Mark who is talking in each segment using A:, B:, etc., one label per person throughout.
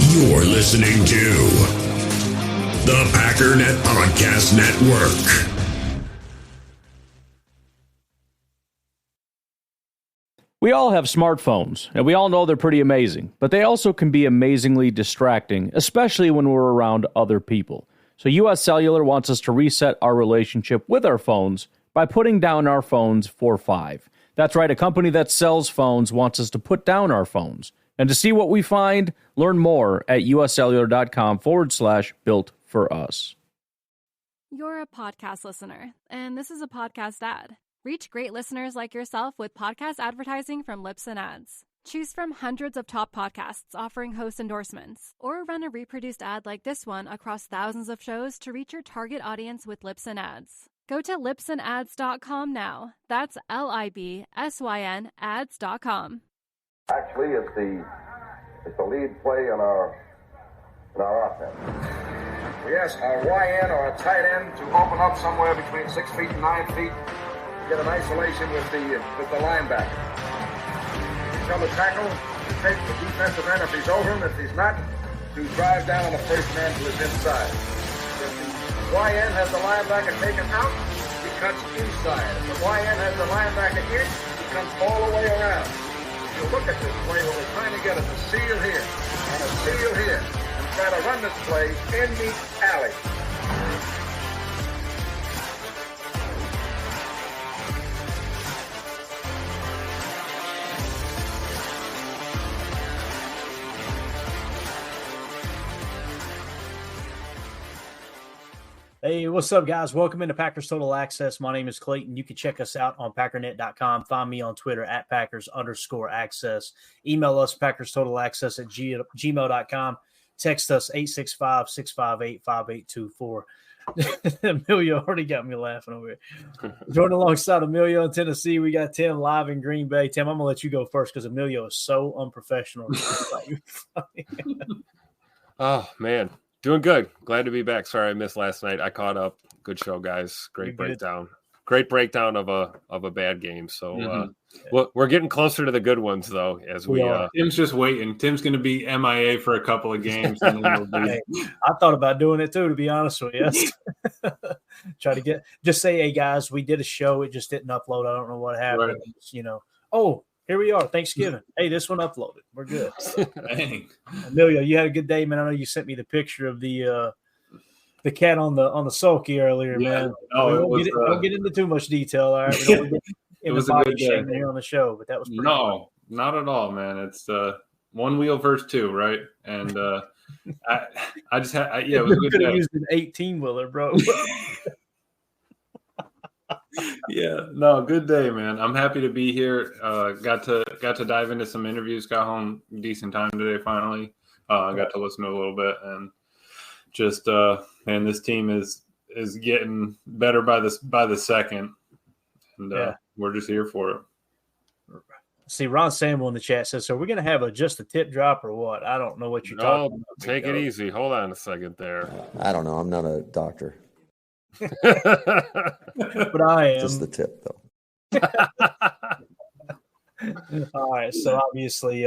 A: You're listening to the Packernet Podcast Network.
B: We all have smartphones, and we all know they're pretty amazing, but they also can be amazingly distracting, especially when we're around other people. So US Cellular wants us to reset our relationship with our phones by putting down our phones for $5. That's right, a company that sells phones wants us to put down our phones. And to see what we find, learn more at uscellular.com/built for us.
C: You're a podcast listener, and this is a podcast ad. Reach great listeners like yourself with podcast advertising from Lips and Ads. Choose from hundreds of top podcasts offering host endorsements, or run a reproduced ad like this one across thousands of shows to reach your target audience with Lips and Ads. Go to lipsandads.com now. That's LIBSYN ads.com.
D: Actually, it's the lead play in our offense. We ask our YN or a tight end to open up somewhere between 6 feet and 9 feet, get an isolation with the linebacker. Come to tackle, take the defensive end if he's over him. If he's not, to drive down on the first man to his inside. If the YN has the linebacker taken out, he cuts inside. If the YN has the linebacker in, he comes all the way around. You look at this play where we're trying to get a seal here and a seal here and try to run this play in the alley.
E: Hey, what's up, guys? Welcome into Packers Total Access. My name is Clayton. You can check us out on Packernet.com. Find me on Twitter at Packers_access. Email us PackersTotalAccess@gmail.com. Text us 865-658-5824. Emilio already got me laughing over here. Joining alongside Emilio in Tennessee, we got Tim live in Green Bay. Tim, I'm going to let you go first because Emilio is so unprofessional.
F: Oh, man. Doing good. Glad to be back. Sorry I missed last night. I caught up. Good show, guys. Great breakdown. Great breakdown of a bad game. So we're getting closer to the good ones, though. As we
G: Tim's just waiting. Tim's going to be MIA for a couple of games. And then
E: I thought about doing it too, to be honest with you. Try to just say, hey guys, we did a show. It just didn't upload. I don't know what happened. Right. Oh, here we are. Thanksgiving. Hey, this one uploaded. We're good.
G: Dang.
E: Emilio, you had a good day, man. I know you sent me the picture of the cat on the sulky earlier, man. Don't get into too much detail. All right, we don't get
G: it was a good day
E: here on the show, but that was pretty
G: fun. Not at all, man. It's one wheel versus two, right? And I just had it was a good
E: could have
G: day.
E: used an 18-wheeler, bro.
G: Good day, man. I'm happy to be here. Got to dive into some interviews. Got home decent time today. Finally, got to listen to a little bit, and just man, this team is getting better by the second, and we're just here for it.
E: See, Ron Samuel in the chat says, so we're going to have just a tip drop or what? I don't know what you're talking about.
F: Take it easy. Hold on a second there.
H: I don't know. I'm not a doctor.
E: But I am.
H: Just the tip, though.
E: All right. So obviously,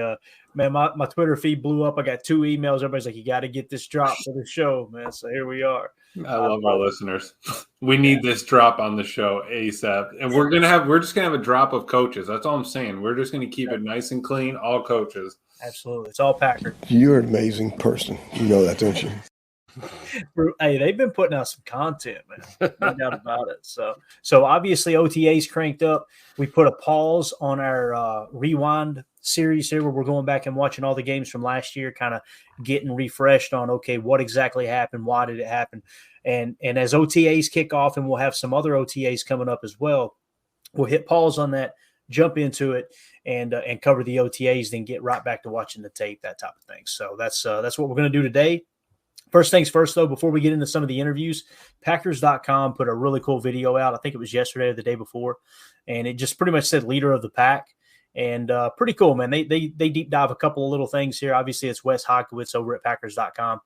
E: man, my Twitter feed blew up. I got 2 emails. Everybody's like, you got to get this drop for the show, man. So here we are.
G: I love our listeners. We need this drop on the show ASAP. And we're just gonna have a drop of coaches. That's all I'm saying. We're just gonna keep it nice and clean, all coaches.
E: Absolutely. It's all Packer.
I: You're an amazing person. You know that, don't you?
E: Hey, they've been putting out some content, man. No doubt about it. So obviously OTAs cranked up. We put a pause on our rewind series here where we're going back and watching all the games from last year, kind of getting refreshed on, okay, what exactly happened? Why did it happen? And as OTAs kick off, and we'll have some other OTAs coming up as well, we'll hit pause on that, jump into it, and cover the OTAs, then get right back to watching the tape, that type of thing. So that's what we're going to do today. First things first, though, before we get into some of the interviews, Packers.com put a really cool video out. I think it was yesterday or the day before, and it just pretty much said leader of the pack. And pretty cool, man. They deep dive a couple of little things here. Obviously, it's Wes Hodkiewicz over at Packers.com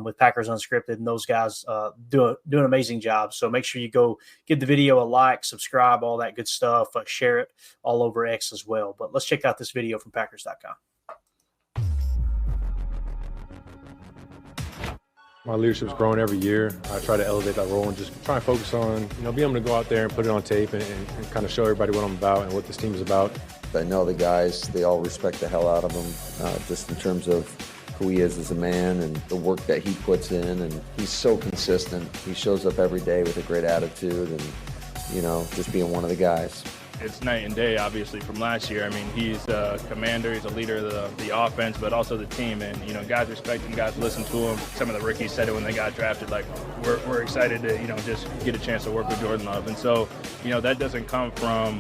E: with Packers Unscripted, and those guys do an amazing job. So make sure you go give the video a like, subscribe, all that good stuff. Share it all over X as well. But let's check out this video from Packers.com.
J: My leadership's growing every year. I try to elevate that role and just try and focus on, being able to go out there and put it on tape and kind of show everybody what I'm about and what this team is about.
H: I know the guys, they all respect the hell out of him, just in terms of who he is as a man and the work that he puts in. And he's so consistent. He shows up every day with a great attitude and, just being one of the guys.
K: It's night and day, obviously, from last year. I mean, he's a commander, he's a leader of the offense, but also the team. And, guys respect him, guys listen to him. Some of the rookies said it when they got drafted, like, we're excited to, just get a chance to work with Jordan Love. And so, that doesn't come from,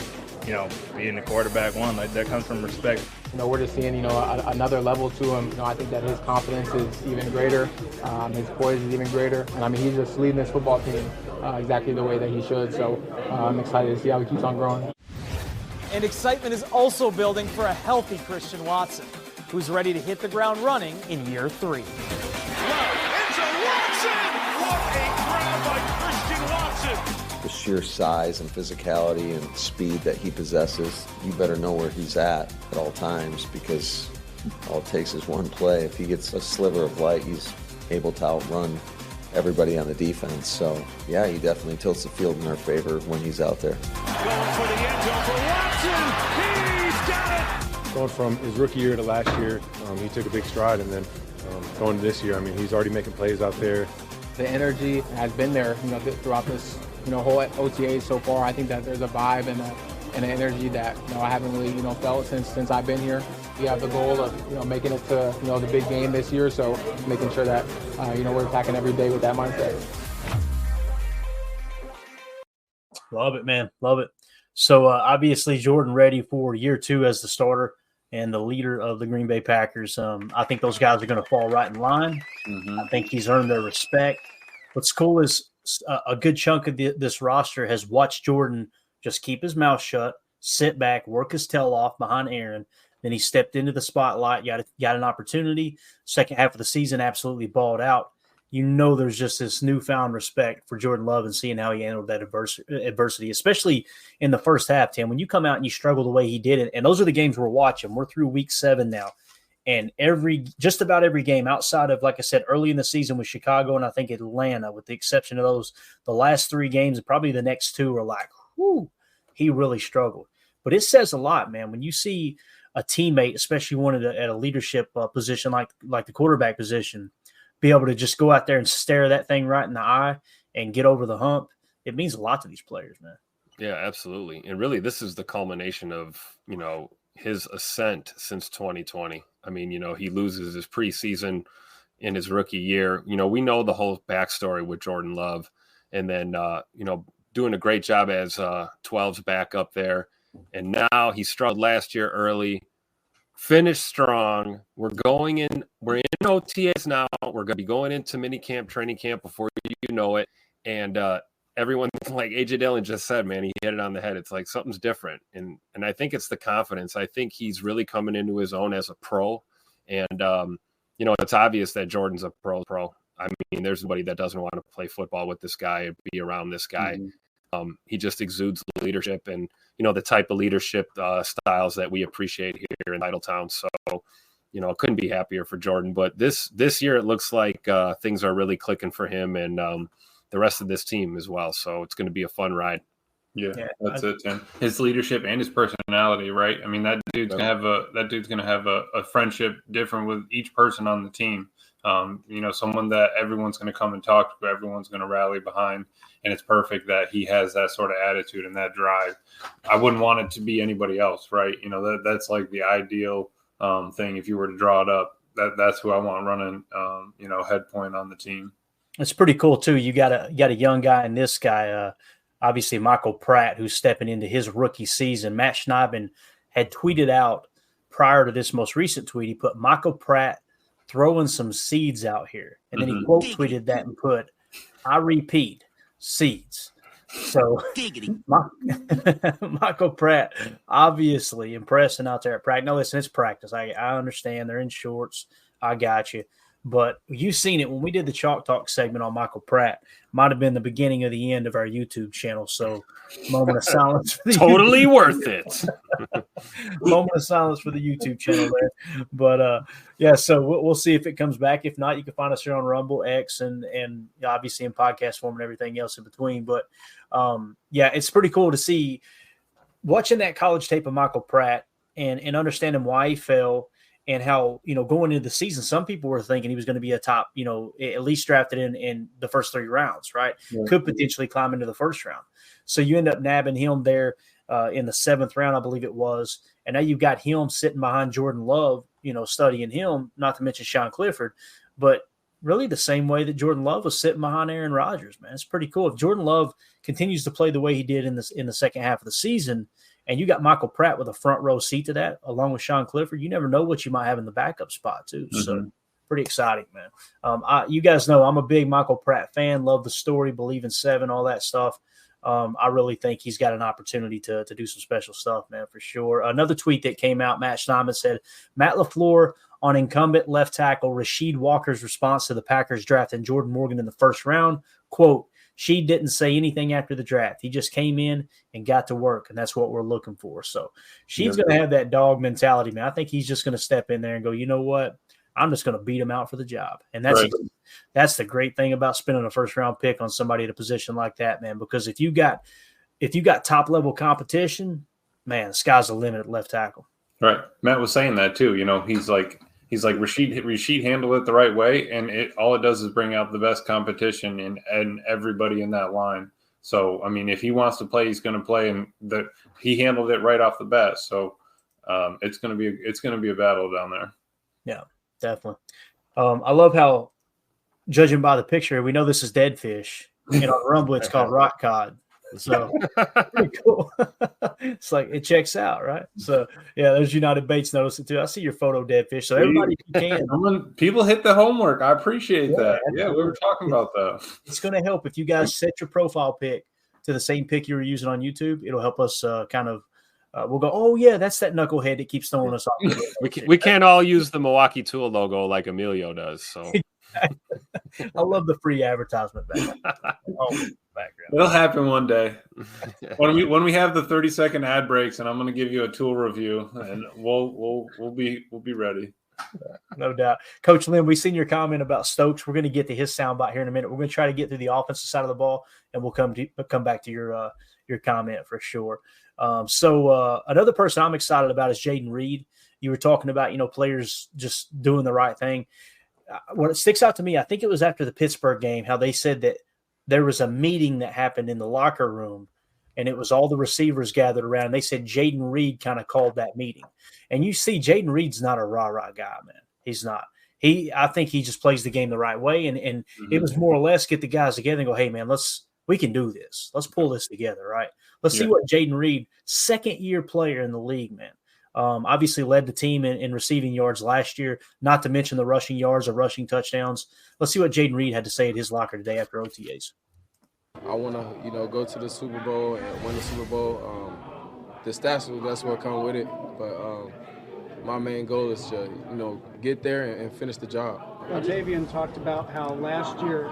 K: being the quarterback one. Like, that comes from respect.
L: We're just seeing, another level to him. I think that his confidence is even greater. His poise is even greater. And, he's just leading this football team exactly the way that he should. So I'm excited to see how he keeps on growing.
M: And excitement is also building for a healthy Christian Watson, who's ready to hit the ground running in year 3.
N: Into Watson! What a grab by Christian Watson!
H: The sheer size and physicality and speed that he possesses, you better know where he's at all times, because all it takes is one play. If he gets a sliver of light, he's able to outrun everybody on the defense. So, yeah, he definitely tilts the field in our favor when he's out there.
N: Going for the end zone for Watson. He's got it.
J: Going from his rookie year to last year, he took a big stride. And then going to this year, he's already making plays out there.
L: The energy has been there, throughout this, whole OTA so far. I think that there's a vibe and an energy that, I haven't really, felt since I've been here. We have the goal of, making it to, the big game this year. So making sure that, we're attacking every day with that mindset.
E: Love it, man. Love it. So obviously Jordan ready for year 2 as the starter and the leader of the Green Bay Packers. I think those guys are going to fall right in line. Mm-hmm. I think he's earned their respect. What's cool is a good chunk of this roster has watched Jordan just keep his mouth shut, sit back, work his tail off behind Aaron. Then he stepped into the spotlight, got an opportunity. Second half of the season, absolutely balled out. There's just this newfound respect for Jordan Love and seeing how he handled that adversity, especially in the first half, Tim. When you come out and you struggle the way he did it, and those are the games we're watching. We're through week 7 now. And just about every game outside of, like I said, early in the season with Chicago and I think Atlanta, with the exception of the last 3 games and probably the next 2 are like, whoo, he really struggled. But it says a lot, man, when you see a teammate, especially one at a leadership position like the quarterback position, be able to just go out there and stare that thing right in the eye and get over the hump. It means a lot to these players, man.
F: Yeah, absolutely. And really, this is the culmination of, his ascent since 2020. He loses his preseason in his rookie year. We know the whole backstory with Jordan Love, and then, doing a great job as 12's back up there. And now he struggled last year early, finished strong. We're in OTAs now. We're going to be going into minicamp, training camp before you know it. And everyone, like AJ Dillon just said, man, he hit it on the head. It's like something's different. And I think it's the confidence. I think he's really coming into his own as a pro. And, it's obvious that Jordan's a pro. There's nobody that doesn't want to play football with this guy and be around this guy. Mm-hmm. He just exudes leadership and, the type of leadership styles that we appreciate here in Idletown. So, I couldn't be happier for Jordan. But this year, it looks like things are really clicking for him and the rest of this team as well. So it's going to be a fun ride.
G: Yeah, that's it, Tim. His leadership and his personality, right? That dude's gonna have a friendship different with each person on the team. Someone that everyone's going to come and talk to, everyone's going to rally behind, and it's perfect that he has that sort of attitude and that drive. I wouldn't want it to be anybody else, right? That's like the ideal thing. If you were to draw it up, that's who I want running, head point on the team.
E: It's pretty cool too. You got a young guy and this guy, obviously Michael Pratt, who's stepping into his rookie season. Matt Schneiden had tweeted out prior to this most recent tweet. He put Michael Pratt throwing some seeds out here. And then he quote tweeted that and put, I repeat, seeds. So Michael Pratt obviously impressing out there at practice. No, listen, it's practice. I understand they're in shorts. I got you. But you've seen it when we did the Chalk Talk segment on Michael Pratt. Might have been the beginning of the end of our YouTube channel. So, moment of silence. For the
F: Totally
E: YouTube
F: worth it.
E: Moment of silence for the YouTube channel there. But yeah, so we'll see if it comes back. If not, you can find us here on Rumble, X, and obviously in podcast form and everything else in between. But yeah, it's pretty cool to see watching that college tape of Michael Pratt and understanding why he fell. And how, going into the season, some people were thinking he was going to be a top, at least drafted in the first 3 rounds, right?
G: Yeah.
E: Could potentially climb into the first round. So you end up nabbing him there in the 7th round, I believe it was. And now you've got him sitting behind Jordan Love, studying him, not to mention Sean Clifford. But really the same way that Jordan Love was sitting behind Aaron Rodgers, man. It's pretty cool. If Jordan Love continues to play the way he did in the second half of the season, and you got Michael Pratt with a front row seat to that, along with Sean Clifford, you never know what you might have in the backup spot too. Mm-hmm. So pretty exciting, man. You guys know I'm a big Michael Pratt fan. Love the story, believe in 7, all that stuff. I really think he's got an opportunity to do some special stuff, man, for sure. Another tweet that came out, Matt Steinman said, Matt LaFleur on incumbent left tackle Rasheed Walker's response to the Packers drafting Jordan Morgan in the first round. Quote, she didn't say anything after the draft. He just came in and got to work, and that's what we're looking for. So she's going to have that dog mentality, man. I think he's just going to step in there and go, you know what? I'm just going to beat him out for the job. And that's the great thing about spending a first-round pick on somebody at a position like that, man, because if you got top-level competition, man, the sky's the limit at left tackle.
G: Right. Matt was saying that too. He's like Rasheed handled it the right way, and all it does is bring out the best competition in everybody in that line. So, I mean, if he wants to play, he's going to play, and he handled it right off the bat. So, it's going to be a battle down there.
E: Yeah, definitely. I love how, judging by the picture, we know this is dead fish, and on Rumble it's called rock cod. So pretty cool. It's like it checks out, right? So yeah, there's United Baits noticed it too. I see your photo, dead fish. So everybody, if you can,
G: people hit the homework. I appreciate that. Yeah, we were talking about that.
E: It's going to help if you guys set your profile pic to the same pic you were using on YouTube. It'll help us kind of. We'll go, oh yeah, that's that knucklehead that keeps throwing us off.
F: We can't all use the Milwaukee Tool logo like Emilio does. So
E: I love the free advertisement background.
G: It'll happen one day when we have the 30-second ad breaks, and I'm going to give you a tool review, and we'll be ready.
E: No doubt. Coach Lynn, we've seen your comment about Stokes. We're going to get to his soundbite here in a minute. We're going to try to get through the offensive side of the ball, and we'll come back to your comment for sure. So another person I'm excited about is Jaden Reed. You were talking about, players just doing the right thing. What sticks out to me, I think it was after the Pittsburgh game, how they said that there was a meeting that happened in the locker room, and it was all the receivers gathered around. They said Jaden Reed kind of called that meeting. And you see Jaden Reed's not a rah-rah guy, man. He's not. I think he just plays the game the right way, and it was more or less get the guys together and go, hey, man, we can do this. Let's pull this together, right? Let's see what Jaden Reed, second-year player in the league, man. Obviously led the team in receiving yards last year, not to mention the rushing yards or rushing touchdowns. Let's see what Jaden Reed had to say at his locker today after OTAs.
O: I want to, go to the Super Bowl and win the Super Bowl. The stats, that's what come with it. But my main goal is to, get there and finish the job.
P: Javian talked about how last year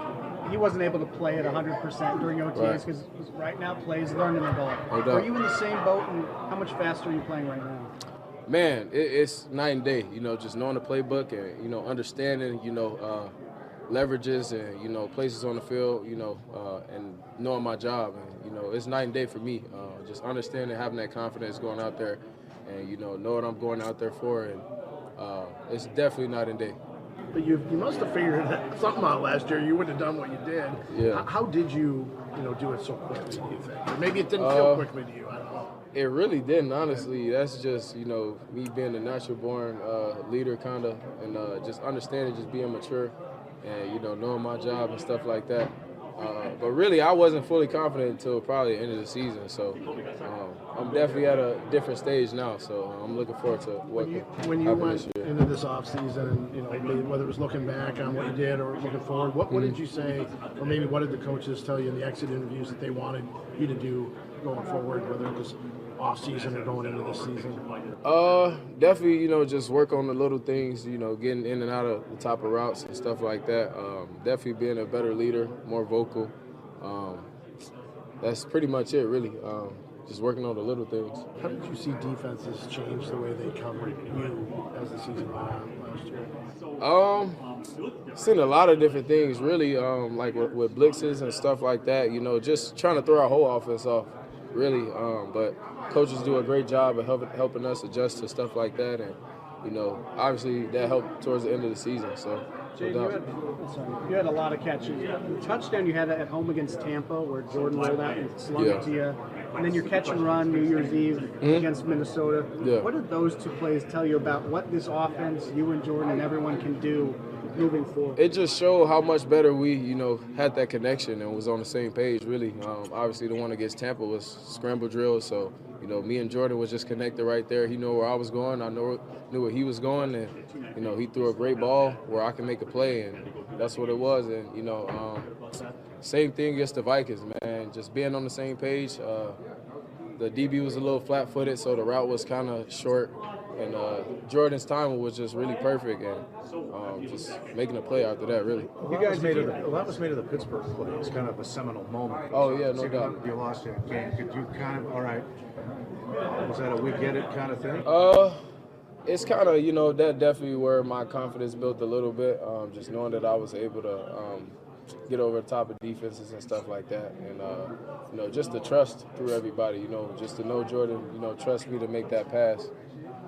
P: he wasn't able to play at 100% during OTAs because right now plays learning the ball. Are you in the same boat, and how much faster are you playing right now?
O: Man, it's night and day, just knowing the playbook and, understanding, leverages and, places on the field, and knowing my job. And, it's night and day for me. Just understanding, having that confidence going out there and, know what I'm going out there for. And it's definitely night and day.
Q: But you must have figured something out last year. You wouldn't have done what you did.
O: Yeah.
Q: How did you, do it so quickly, do you think? Or maybe it didn't feel quickly to you. I don't know.
O: It really didn't, honestly. That's just, me being a natural-born leader kind of, and just understanding, just being mature and, knowing my job and stuff like that. But really, I wasn't fully confident until probably the end of the season. So I'm definitely at a different stage now. So I'm looking forward to what
Q: when you went into this offseason and, whether it was looking back on what you did or looking forward, what did you say, or maybe what did the coaches tell you in the exit interviews that they wanted you to do going forward, whether it was off-season or going into this season?
O: Definitely, just work on the little things, getting in and out of the top of routes and stuff like that. Definitely being a better leader, more vocal. That's pretty much it, really. Just working on the little things.
Q: How did you see defenses change the way they covered you as the season went on last year?
O: Seen a lot of different things, really, like with blitzes and stuff like that, just trying to throw our whole offense off, really. But coaches do a great job of helping us adjust to stuff like that. And, obviously that helped towards the end of the season. So,
P: Jay, you had a lot of catches. The touchdown you had at home against Tampa where Jordan rolled out and slung it to you. And then your catch and run New Year's Eve against Minnesota.
O: Yeah.
P: What did those two plays tell you about what this offense, you and Jordan and everyone can do moving forward?
O: It just showed how much better we, had that connection and was on the same page, really. Obviously, the one against Tampa was scramble drill, so, me and Jordan was just connected right there. He knew where I was going. I knew where he was going, and, he threw a great ball where I can make a play, and that's what it was. And, same thing against the Vikings, man. Just being on the same page. The DB was a little flat-footed, so the route was kind of short. And Jordan's timing was just really perfect, and just making a play after that, really.
R: You guys made it. A lot was made of the Pittsburgh play. It's kind of a seminal moment.
O: Oh yeah, no doubt.
R: You lost that game. Could you kind of, all right? Was that a we get it kind of thing?
O: It's kind of that definitely where my confidence built a little bit. Just knowing that I was able to get over the top of defenses and stuff like that, and just the trust through everybody. Just to know Jordan, trust me to make that pass.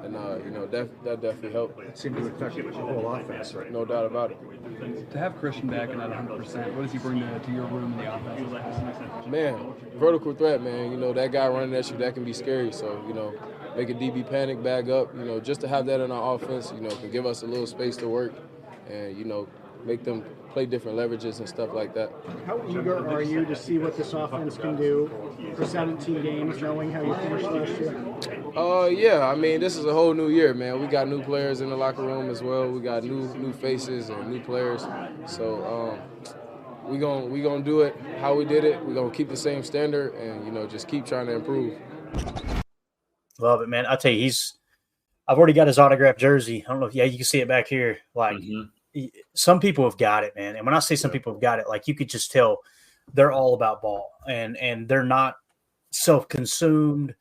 O: And, that definitely helped.
R: It seemed to affect the whole offense, right?
O: No doubt about it.
S: To have Christian back and at 100%, what does he bring to your room in the offense?
O: Man, vertical threat, man. That guy running at you, that can be scary. So, make a DB panic, bag up. Just to have that in our offense, can give us a little space to work and, make them play different leverages and stuff like that.
P: How eager are you to see what this offense can do for 17 games, knowing how you finished last year?
O: Yeah, I mean, this is a whole new year, man. We got new players in the locker room as well. We got new faces and new players. So we gonna do it how we did it. We're gonna keep the same standard and just keep trying to improve.
E: Love it, man. I'll tell you, I've already got his autographed jersey. I don't know if you can see it back here. Like some people have got it, man. And when I say some people have got it, like you could just tell they're all about ball and they're not self-consumed.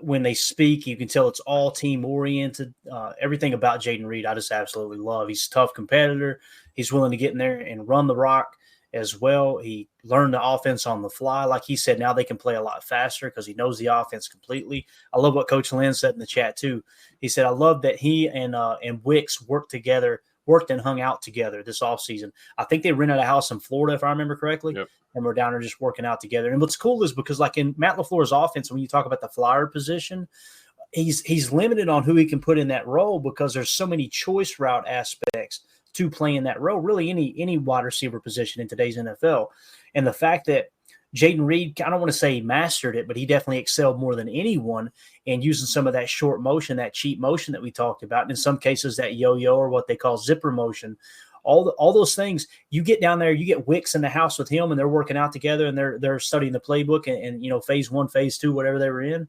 E: When they speak, you can tell it's all team oriented. Everything about Jayden Reed, I just absolutely love. He's a tough competitor. He's willing to get in there and run the rock as well. He learned the offense on the fly. Like he said, now they can play a lot faster because he knows the offense completely. I love what Coach Lynn said in the chat too. He said, I love that he and Wicks worked and hung out together this offseason. I think they rented a house in Florida, if I remember correctly. Yep. And we're down there just working out together. And what's cool is because like in Matt LaFleur's offense, when you talk about the flyer position, he's limited on who he can put in that role because there's so many choice route aspects to playing that role, really any wide receiver position in today's NFL. And the fact that Jayden Reed, I don't want to say he mastered it, but he definitely excelled more than anyone in using some of that short motion, that cheat motion that we talked about. And in some cases, that yo-yo or what they call zipper motion. All those things, you get down there, you get Wicks in the house with him, and they're working out together, and they're studying the playbook and phase 1, phase 2, whatever they were in.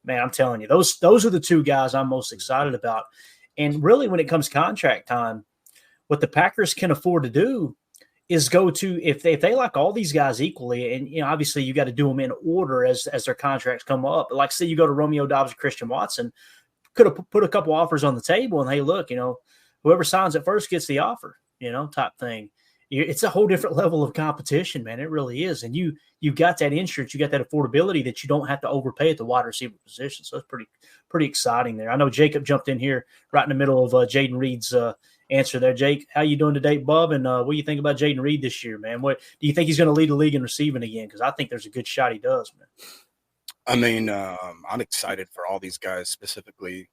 E: Man, I'm telling you, those are the two guys I'm most excited about. And really, when it comes contract time, what the Packers can afford to do is go to if they like all these guys equally, and obviously you got to do them in order as their contracts come up. Like say you go to Romeo Doubs or Christian Watson, could have put a couple offers on the table, and hey, look, whoever signs it first gets the offer. Type thing. It's a whole different level of competition, man. It really is. And you got that insurance, you got that affordability that you don't have to overpay at the wide receiver position. So it's pretty exciting there. I know Jacob jumped in here right in the middle of Jayden Reed's answer there. Jake, how you doing today, bub? And what do you think about Jayden Reed this year, man? What do you think he's going to lead the league in receiving again? Because I think there's a good shot he does, man.
T: I mean, I'm excited for all these guys, specifically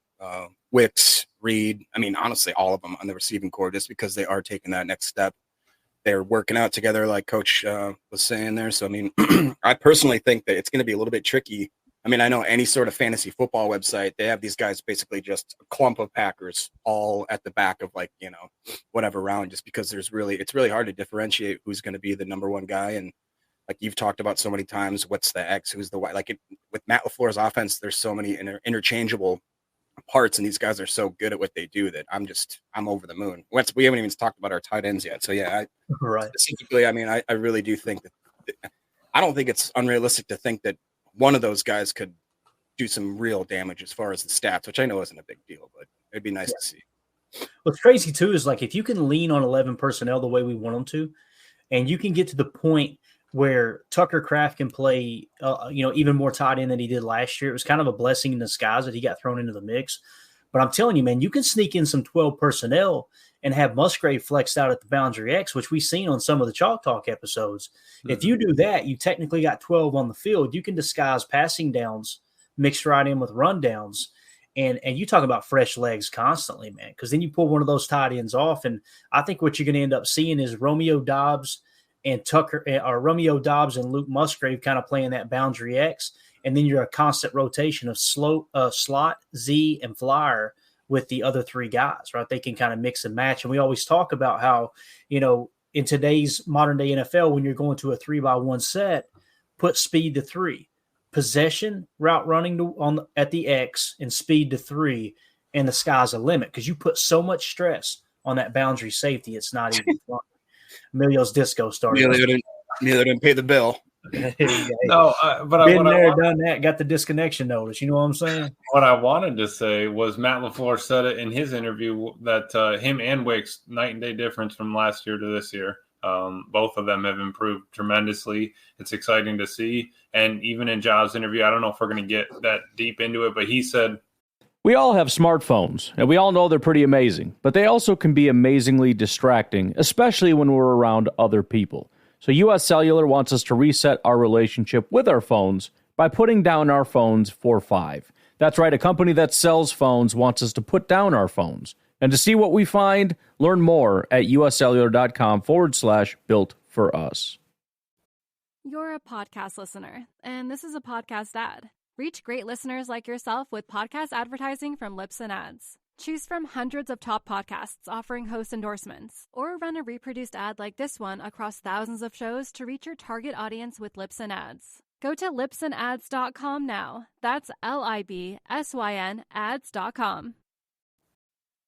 T: Wicks, Reed. I mean, honestly, all of them on the receiving core, just because they are taking that next step. They're working out together, like Coach was saying there. So, I mean, I personally think that it's going to be a little bit tricky. I mean, I know any sort of fantasy football website, they have these guys basically just a clump of Packers all at the back of whatever round, just because it's really hard to differentiate who's going to be the number one guy. And like you've talked about so many times, what's the X, who's the Y? With Matt LaFleur's offense, there's so many interchangeable parts, and these guys are so good at what they do that I'm over the moon. We haven't even talked about our tight ends yet. So yeah, specifically, I mean, I really do think that I don't think it's unrealistic to think that one of those guys could do some real damage as far as the stats, which I know isn't a big deal, but it'd be nice to see.
E: What's crazy too is like if you can lean on 11 personnel the way we want them to, and you can get to the point where Tucker Kraft can play, even more tight end than he did last year. It was kind of a blessing in disguise that he got thrown into the mix. But I'm telling you, man, you can sneak in some 12 personnel and have Musgrave flexed out at the boundary X, which we've seen on some of the Chalk Talk episodes. Mm-hmm. If you do that, you technically got 12 on the field. You can disguise passing downs mixed right in with run downs. And you talk about fresh legs constantly, man, because then you pull one of those tight ends off. And I think what you're going to end up seeing is Romeo Doubs and Luke Musgrave kind of playing that boundary X. And then you're a constant rotation of slot, Z, and flyer with the other three guys, right? They can kind of mix and match. And we always talk about how, in today's modern day NFL, when you're going to a 3-by-1 set, put speed to 3. Possession, route running at the X, and speed to 3, and the sky's the limit because you put so much stress on that boundary safety. It's not even fun. Emilio's disco started.
T: Emilio didn't pay the bill.
G: No, but
E: been there, done that, got the disconnection notice. You know what I'm saying?
G: What I wanted to say was Matt LaFleur said it in his interview that him and Wicks, night and day difference from last year to this year. Both of them have improved tremendously. It's exciting to see. And even in Jobs' interview, I don't know if we're going to get that deep into it, but he said,
B: we all have smartphones, and we all know they're pretty amazing, but they also can be amazingly distracting, especially when we're around other people. So US Cellular wants us to reset our relationship with our phones by putting down our phones for $5. That's right, a company that sells phones wants us to put down our phones. And to see what we find, learn more at uscellular.com/built for us.
C: You're a podcast listener, and this is a podcast ad. Reach great listeners like yourself with podcast advertising from Lips and Ads. Choose from hundreds of top podcasts offering host endorsements, or run a reproduced ad like this one across thousands of shows to reach your target audience with Lips and Ads. Go to lipsandads.com now. That's LIBSYN ads.com.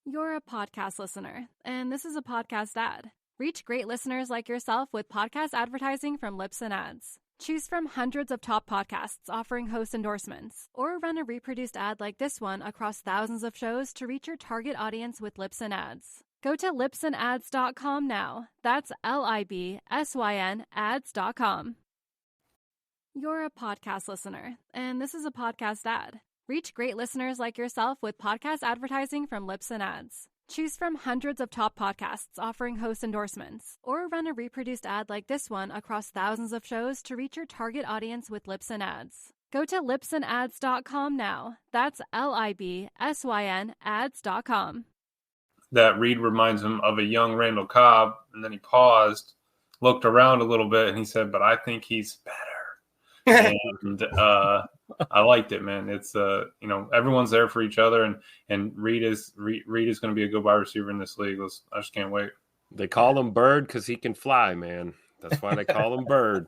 C: You're a podcast listener, and this is a podcast ad. Reach great listeners like yourself with podcast advertising from Lips and Ads. Choose from hundreds of top podcasts offering host endorsements, or run a reproduced ad like this one across thousands of shows to reach your target audience with Lips and Ads. Go to lipsandads.com now. That's LIBSYN ads.com. You're a podcast listener, and this is a podcast ad. Reach great listeners like yourself with podcast advertising from Lips and Ads. Choose from hundreds of top podcasts offering host endorsements, or run a reproduced ad like this one across thousands of shows to reach your target audience with Lips and Ads. Go to lipsandads.com now. That's LIBSYN ads.com.
G: That Reed reminds him of a young Randall Cobb, and then he paused, looked around a little bit, and he said, but I think he's better. And I liked it, man. It's everyone's there for each other, and Reed is going to be a good wide receiver in this league. I just can't wait.
F: They call him Bird because he can fly, man. That's why they call him Bird.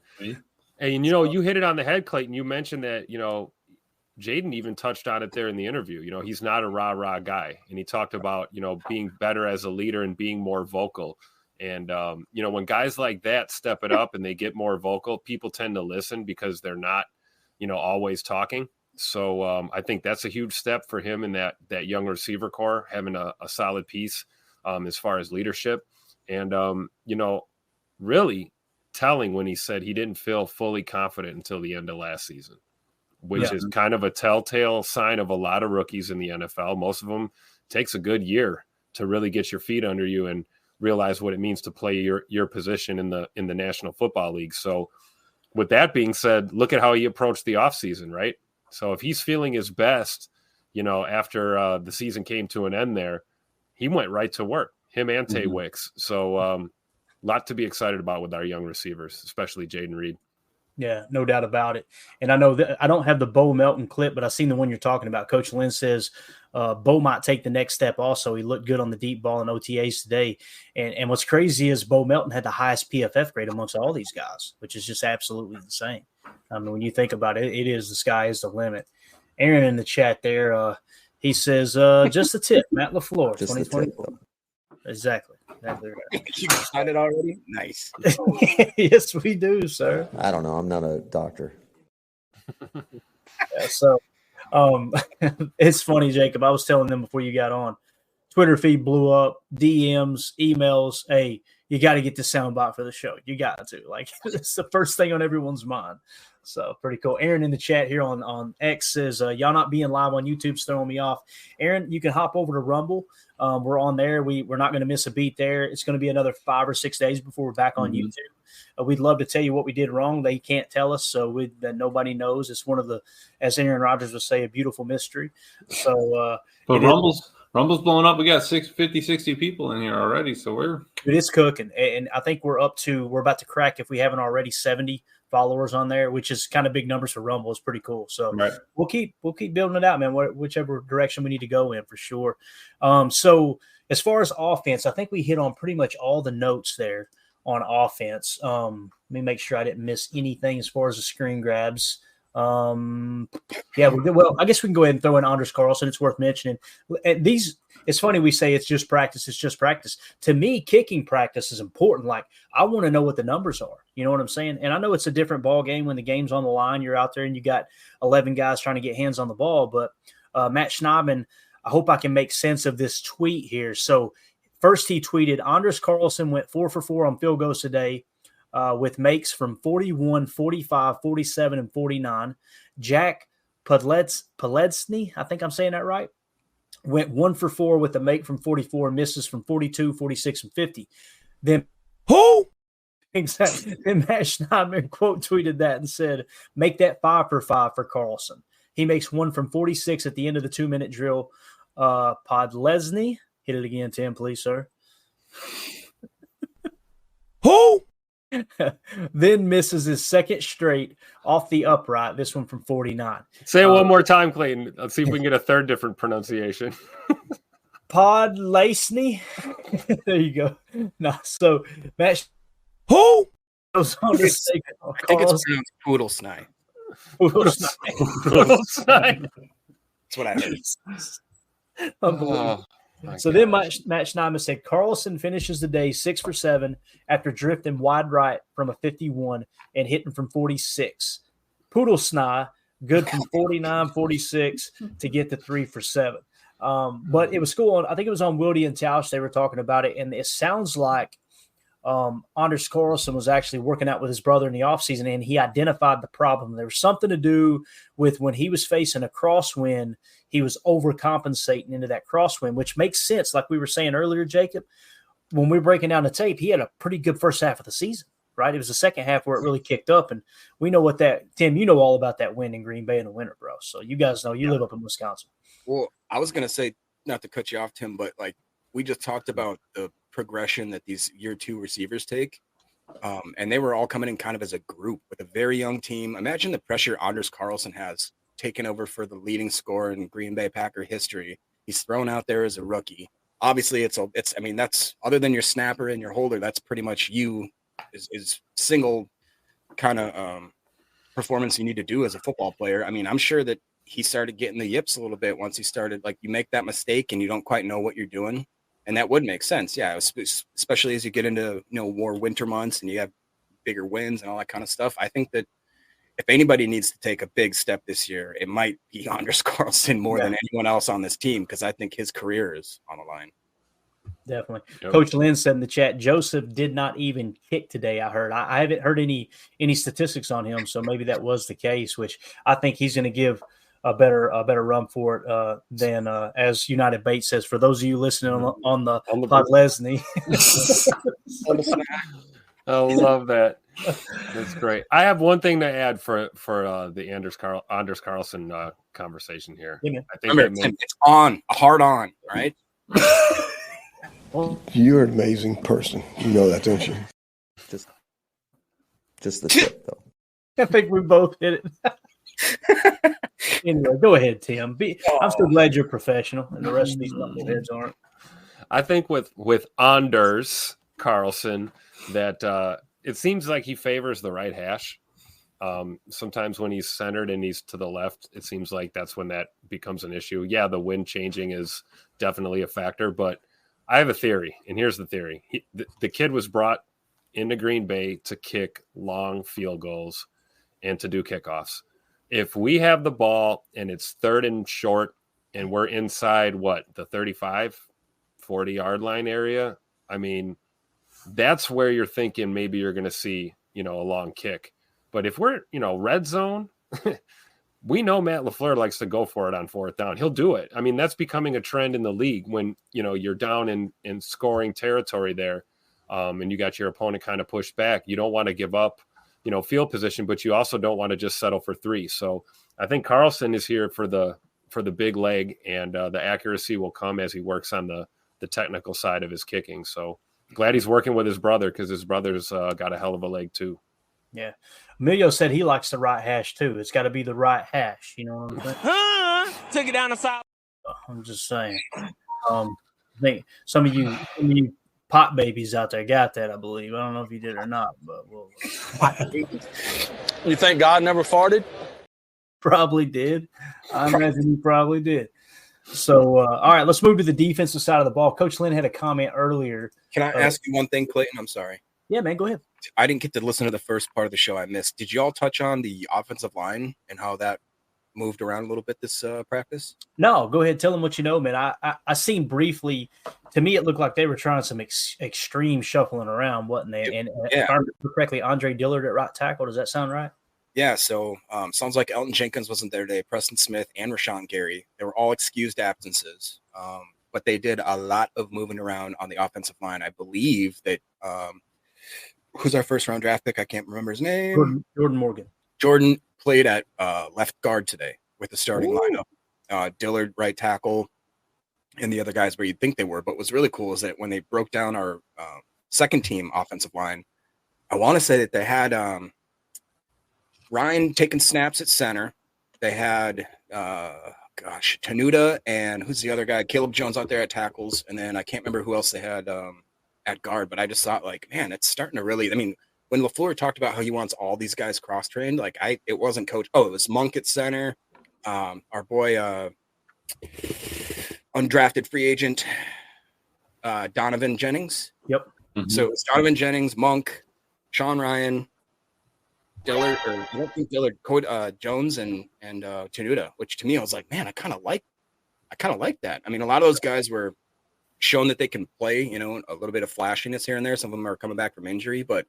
F: And you hit it on the head, Clayton. You mentioned that Jaden even touched on it there in the interview. He's not a rah guy, and he talked about being better as a leader and being more vocal. And, when guys like that step it up and they get more vocal, people tend to listen because they're not, always talking. So I think that's a huge step for him in that young receiver core, having a solid piece as far as leadership. And, really telling when he said he didn't feel fully confident until the end of last season, which is kind of a telltale sign of a lot of rookies in the NFL. Most of them takes a good year to really get your feet under you and realize what it means to play your position in the National Football League. So with that being said, look at how he approached the offseason, right? So if he's feeling his best, after the season came to an end there, he went right to work, him and Tay Wicks. So a lot to be excited about with our young receivers, especially Jaden Reed.
E: Yeah, no doubt about it. And I know that I don't have the Bo Melton clip, but I've seen the one you're talking about. Coach Lynn says Bo might take the next step also. He looked good on the deep ball in OTAs today. And what's crazy is Bo Melton had the highest PFF grade amongst all these guys, which is just absolutely insane. I mean, when you think about it, it is the sky is the limit. Aaron in the chat there, He says, just the tip, Matt LaFleur,
H: Just the
E: 2024.
H: tip,
E: Exactly. Exactly right.
T: You got it already? Nice.
E: Yes, we do, sir.
H: I don't know. I'm not a doctor.
E: Yeah, so it's funny, Jacob. I was telling them before you got on, Twitter feed blew up, DMs, emails. Hey, you got to get this soundbite for the show. You got to. Like, it's the first thing on everyone's mind. So pretty cool. Aaron in the chat here on X says, y'all not being live on YouTube's throwing me off. Aaron, you can hop over to Rumble. We're on there. We're not going to miss a beat there. It's going to be another 5 or 6 days before we're back on YouTube. We'd love to tell you what we did wrong. They can't tell us, so that nobody knows. It's one of the, as Aaron Rodgers would say, a beautiful mystery. So,
G: but Rumble's blowing up. We got 60 people in here already, so
E: it's cooking. And I think we're about to crack, if we haven't already, 70 followers on there, which is kind of big numbers for Rumble. It's pretty cool. So we'll keep building it out, man. Whichever direction we need to go in, for sure. So as far as offense, I think we hit on pretty much all the notes there on offense. Let me make sure I didn't miss anything as far as the screen grabs. Yeah, well, I guess we can go ahead and throw in Anders Carlson. It's worth mentioning. It's funny we say it's just practice. It's just practice. To me, kicking practice is important. Like, I want to know what the numbers are. You know what I'm saying? And I know it's a different ball game when the game's on the line. You're out there and you got 11 guys trying to get hands on the ball. But Matt Schneidman, I hope I can make sense of this tweet here. So first he tweeted, Anders Carlson went 4 for 4 on field goals today, with makes from 41, 45, 47, and 49. Jack Paletsny, I think I'm saying that right, went 1 for 4 with a make from 44, misses from 42, 46, and 50. Then who? Exactly. Then Matt Schneidman quote tweeted that and said, make that 5 for 5 for Carlson. He makes 1 from 46 at the end of the 2-minute drill. Podlesny, hit it again, Tim, please, sir. Who? Then misses his second straight off the upright. This one from 49.
F: Say it one more time, Clayton. Let's see if we can get a third different pronunciation.
E: Podlesny. There you go. No, so Matt. Who?
T: I think it's pronounced Poodlesny.
E: Poodlesny.
T: That's what I heard.
E: Unbelievable. So then Matt Schneidman said Carlson finishes the day 6 for 7 after drifting wide right from a 51 and hitting from 46. Poodlesny good from 49, 46 to get to 3 for 7. But it was cool. I think it was on Wildy and Tausch. They were talking about it, and it sounds like Anders Carlson was actually working out with his brother in the offseason, and he identified the problem. There was something to do with when he was facing a crosswind, he was overcompensating into that crosswind, which makes sense. Like we were saying earlier, Jacob, when we were breaking down the tape, he had a pretty good first half of the season, right? It was the second half where it really kicked up, and we know what that – Tim, you know all about that wind in Green Bay in the winter, bro. So you guys know you live up in Wisconsin.
T: Well, I was going to say, not to cut you off, Tim, but like we just talked about the progression that these year 2 receivers take. And they were all coming in kind of as a group with a very young team. Imagine the pressure Anders Carlson has taken over for the leading scorer in Green Bay Packer history. He's thrown out there as a rookie. Obviously it's I mean, that's other than your snapper and your holder, that's pretty much you is single kind of performance you need to do as a football player. I mean, I'm sure that he started getting the yips a little bit once he started, like you make that mistake and you don't quite know what you're doing. And that would make sense. Yeah. Especially as you get into, more winter months and you have bigger winds and all that kind of stuff. I think that if anybody needs to take a big step this year, it might be Anders Carlson more than anyone else on this team, because I think his career is on the line.
E: Definitely. Yep. Coach Lynn said in the chat, Joseph did not even kick today, I heard. I haven't heard any statistics on him, so maybe that was the case, which I think he's going to give a better run for it than, as United Bates says, for those of you listening on the Podlesny.
F: I love that. That's great. I have one thing to add for the Anders Carlson conversation here.
E: Yeah,
F: I think
T: it's on, a hard on, right?
I: You're an amazing person. You know that, don't you?
H: Just the tip, though.
E: I think we both hit it. Anyway, go ahead, Tim. I'm so glad you're professional, and the rest of these knuckleheads aren't.
F: I think with Anders Carlson that it seems like he favors the right hash. Sometimes when he's centered and he's to the left, it seems like that's when that becomes an issue. Yeah, the wind changing is definitely a factor, but I have a theory, and here's the theory. The kid was brought into Green Bay to kick long field goals and to do kickoffs. If we have the ball and it's 3rd and short and we're inside, the 35, 40-yard line area, I mean, that's where you're thinking maybe you're going to see, a long kick. But if we're, red zone, we know Matt LaFleur likes to go for it on 4th down. He'll do it. I mean, that's becoming a trend in the league when, you're down in scoring territory there, and you got your opponent kind of pushed back. You don't want to give up, field position, but you also don't want to just settle for 3. So I think Carlson is here for the big leg, and the accuracy will come as he works on the technical side of his kicking. So glad he's working with his brother, because his brother's got a hell of a leg too.
E: Yeah. Emilio said he likes the right hash too. It's got to be the right hash. You know what I'm saying?
N: Took it down the side.
E: I'm just saying. I think some of you pot babies out there got that, I believe. I don't know if you did or not, but
U: You think God never farted?
E: Probably did. I imagine he probably did. So, all right, let's move to the defensive side of the ball. Coach Lynn had a comment earlier.
T: Can I ask you one thing, Clayton? I'm sorry.
E: Yeah, man, go ahead.
T: I didn't get to listen to the first part of the show. I missed. Did you all touch on the offensive line and how that moved around a little bit this practice?
E: No, go ahead. Tell them what you know, man. I seen briefly. To me, it looked like they were trying some extreme shuffling around, wasn't they? And if I remember correctly, Andre Dillard at right tackle. Does that sound right?
T: Yeah, so sounds like Elton Jenkins wasn't there today. Preston Smith and Rashawn Gary. They were all excused absences, but they did a lot of moving around on the offensive line. I believe that who's our first-round draft pick? I can't remember his name.
E: Jordan Morgan.
T: Jordan played at left guard today with the starting lineup. Dillard, right tackle, and the other guys where you'd think they were. But what's really cool is that when they broke down our second-team offensive line, I want to say that they had Ryan taking snaps at center. They had, Tenuta and who's the other guy? Caleb Jones out there at tackles. And then I can't remember who else they had at guard. But I just thought, man, it's starting to really – I mean, when LaFleur talked about how he wants all these guys cross-trained, it wasn't coach – it was Monk at center. Our boy undrafted free agent Donovan Jennings.
E: Yep.
T: Mm-hmm. So it's Donovan Jennings, Monk, Sean Ryan – Dillard, or I don't think Dillard, Jones and Tenuta, which to me I was like, man, I kind of like that. I mean, a lot of those guys were shown that they can play, a little bit of flashiness here and there. Some of them are coming back from injury, but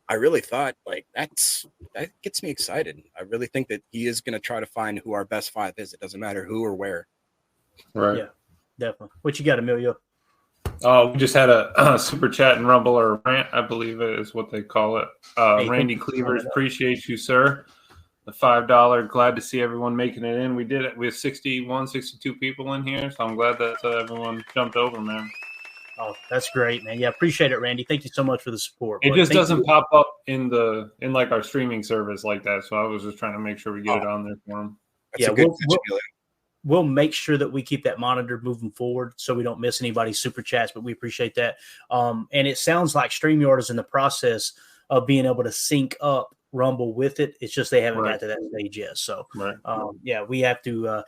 T: I really thought that gets me excited. I really think that he is going to try to find who our best 5 is. It doesn't matter who or where.
G: Right.
E: Yeah, definitely. What you got, Emilio?
G: We just had a super chat and rumble or rant, I believe it is what they call it. Randy Cleavers, appreciate you, sir. The $5. Glad to see everyone making it in. We did it. We have 62 people in here, so I'm glad that everyone jumped over, man.
E: Oh, that's great, man. Yeah, appreciate it, Randy. Thank you so much for the support.
G: It just doesn't pop up in our streaming service like that, so I was just trying to make sure we get it on there for them.
E: Yeah, we'll make sure that we keep that monitored moving forward so we don't miss anybody's super chats, but we appreciate that. And it sounds like StreamYard is in the process of being able to sync up Rumble with it. It's just they haven't got to that stage yet. So, we have to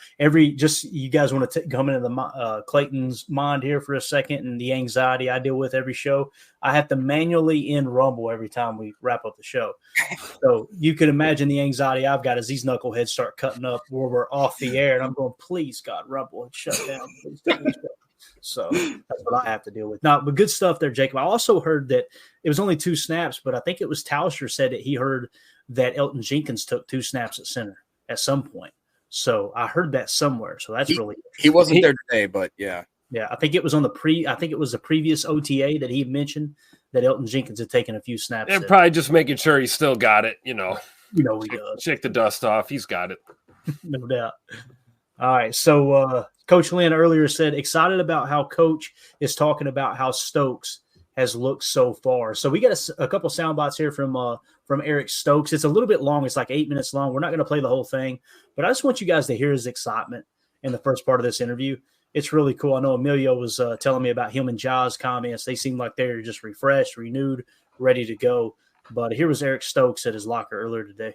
E: you guys want to come into the Clayton's mind here for a second and the anxiety I deal with every show. I have to manually end Rumble every time we wrap up the show. So you can imagine the anxiety I've got as these knuckleheads start cutting up where we're off the air, and I'm going, please, God, Rumble, and shut down. Please tell me. So that's what I have to deal with. Now, but good stuff there, Jacob. I also heard that it was only 2 snaps, but I think it was Tauscher said that he heard that Elton Jenkins took 2 snaps at center at some point. So I heard that somewhere. So that's really
T: he wasn't there today, but yeah.
E: Yeah, I think it was the previous OTA that he mentioned that Elton Jenkins had taken a few snaps.
F: And probably just making sure he still got it,
E: he does.
F: Shake the dust off. He's got it.
E: No doubt. All right. So Coach Lynn earlier said excited about how Coach is talking about how Stokes has looked so far. So we got a couple sound bites here from Eric Stokes. It's a little bit long. It's like 8 minutes long. We're not going to play the whole thing, but I just want you guys to hear his excitement in the first part of this interview. It's really cool. I know Emilio was telling me about him and Ja's comments. They seem like they're just refreshed, renewed, ready to go. But here was Eric Stokes at his locker earlier today.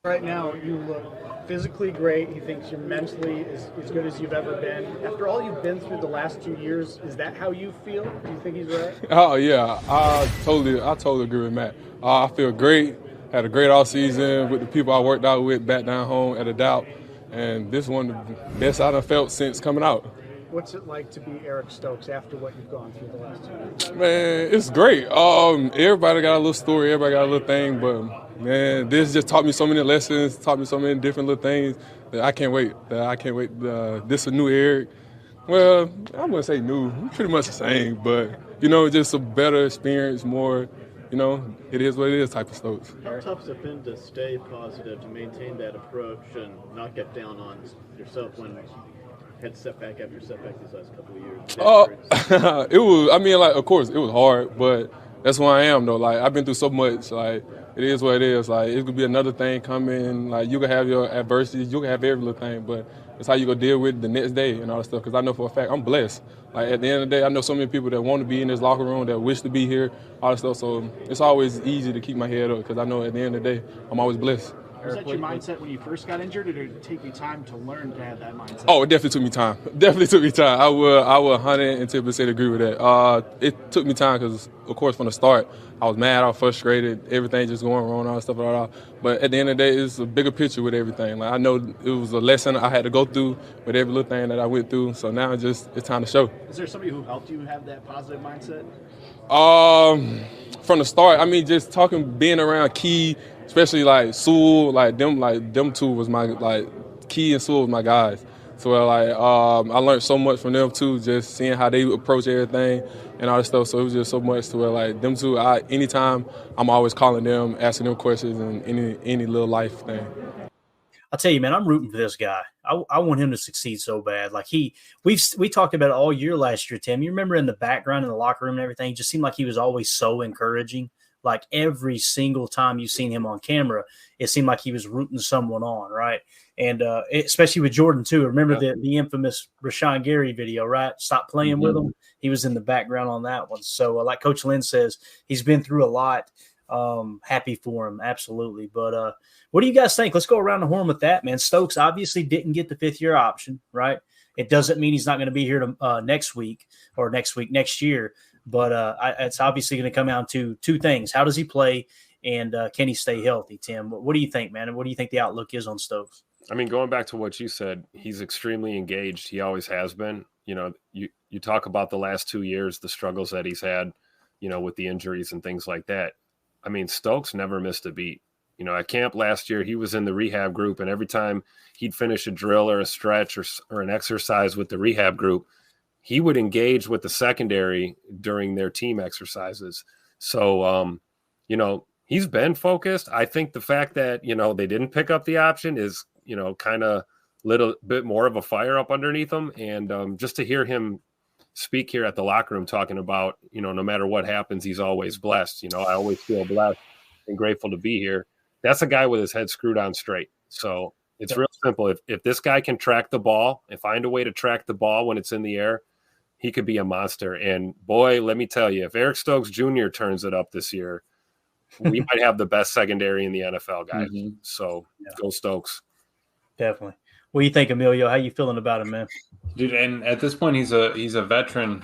P: Right now, you look physically great. He thinks you're mentally as good as you've ever been. After all you've been through the last 2 years, is that how you feel? Do you think he's right?
J: Oh yeah, I totally agree with Matt. I feel great. Had a great off season with the people I worked out with back down home at a doubt, and this is one of the best I've felt since coming out.
P: What's it like to be Eric Stokes after what you've gone through the last 2 years?
J: Man, it's great. Everybody got a little story, everybody got a little thing, but man, this just taught me so many lessons, taught me so many different little things that I can't wait. This is a new Eric. Well, I wouldn't say new, pretty much the same, but just a better experience, more. It is what it is type of Stokes.
U: How tough has it been to stay positive, to maintain that approach, and not get down on yourself when had setback after setback these last couple of years?
J: It was. I mean, of course, it was hard, but that's who I am, though. I've been through so much. It is what it is. It could be another thing coming. You can have your adversities, you can have every little thing, but it's how you go deal with it the next day and all that stuff. Because I know for a fact I'm blessed. At the end of the day, I know so many people that want to be in this locker room, that wish to be here, all that stuff. So it's always easy to keep my head up because I know at the end of the day, I'm always blessed.
P: Was that your mindset when you first got injured, or did it take you time to learn to have that mindset?
J: Oh, it definitely took me time. I would 110% agree with that. It took me time because, of course, from the start, I was mad, I was frustrated, everything just going wrong, all that stuff. But at the end of the day, it's a bigger picture with everything. I know it was a lesson I had to go through with every little thing that I went through. So now it's time to show.
P: Is there somebody who helped you have that positive mindset?
J: From the start, just being around Key, especially Sewell, them two was my Key and Sewell was my guys. So I learned so much from them too, just seeing how they approach everything and all that stuff. So it was just so much to where them two, anytime I'm always calling them, asking them questions and any little life thing.
E: I'll tell you, man, I'm rooting for this guy. I want him to succeed so bad. We talked about it all year last year, Tim. You remember in the background in the locker room and everything, it just seemed like he was always so encouraging. Every single time you've seen him on camera, it seemed like he was rooting someone on, right? And especially with Jordan too. Remember the infamous Rashawn Gary video, right? Stop playing with him. He was in the background on that one. So like Coach Lynn says, he's been through a lot. Happy for him, absolutely. But what do you guys think? Let's go around the horn with that, man. Stokes obviously didn't get the fifth-year option, right? It doesn't mean he's not going to be here next year. But it's obviously going to come down to two things. How does he play, and can he stay healthy, Tim? What do you think, man? And what do you think the outlook is on Stokes?
F: Going back to what you said, he's extremely engaged. He always has been. You talk about the last 2 years, the struggles that he's had, with the injuries and things like that. Stokes never missed a beat. At camp last year, he was in the rehab group, and every time he'd finish a drill or a stretch or an exercise with the rehab group, he would engage with the secondary during their team exercises. So, he's been focused. I think the fact that, they didn't pick up the option is, kind of little bit more of a fire up underneath him. And just to hear him speak here at the locker room talking about, no matter what happens, he's always blessed. I always feel blessed and grateful to be here. That's a guy with his head screwed on straight. So it's real simple. If this guy can track the ball and find a way to track the ball when it's in the air, he could be a monster. And boy, let me tell you, if Eric Stokes Jr. turns it up this year, we might have the best secondary in the NFL, guys. So go Stokes.
E: Definitely. What do you think, Emilio? How you feeling about him, man?
G: Dude, and at this point, he's a veteran.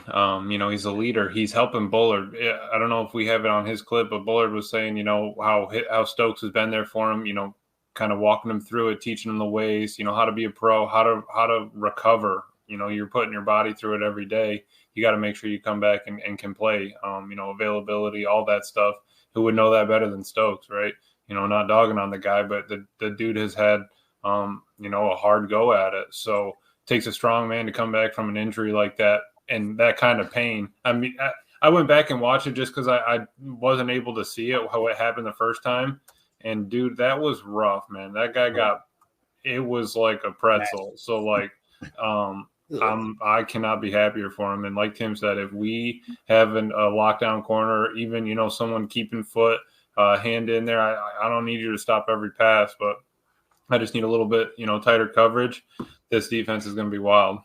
G: He's a leader. He's helping Bullard. I don't know if we have it on his clip, but Bullard was saying, how Stokes has been there for him. Kind of walking him through it, teaching him the ways. How to be a pro, how to recover. You're putting your body through it every day. You got to make sure you come back and can play. Availability, all that stuff. Who would know that better than Stokes, right? Not dogging on the guy, but the dude has had a hard go at it. So it takes a strong man to come back from an injury like that and that kind of pain. I went back and watched it just because I wasn't able to see it, how it happened the first time. And dude, that was rough, man. That guy it was like a pretzel. So I cannot be happier for him. And like Tim said, if we have a lockdown corner, even, someone keeping foot, hand in there, I don't need you to stop every pass, but I just need a little bit, tighter coverage. This defense is going to be wild.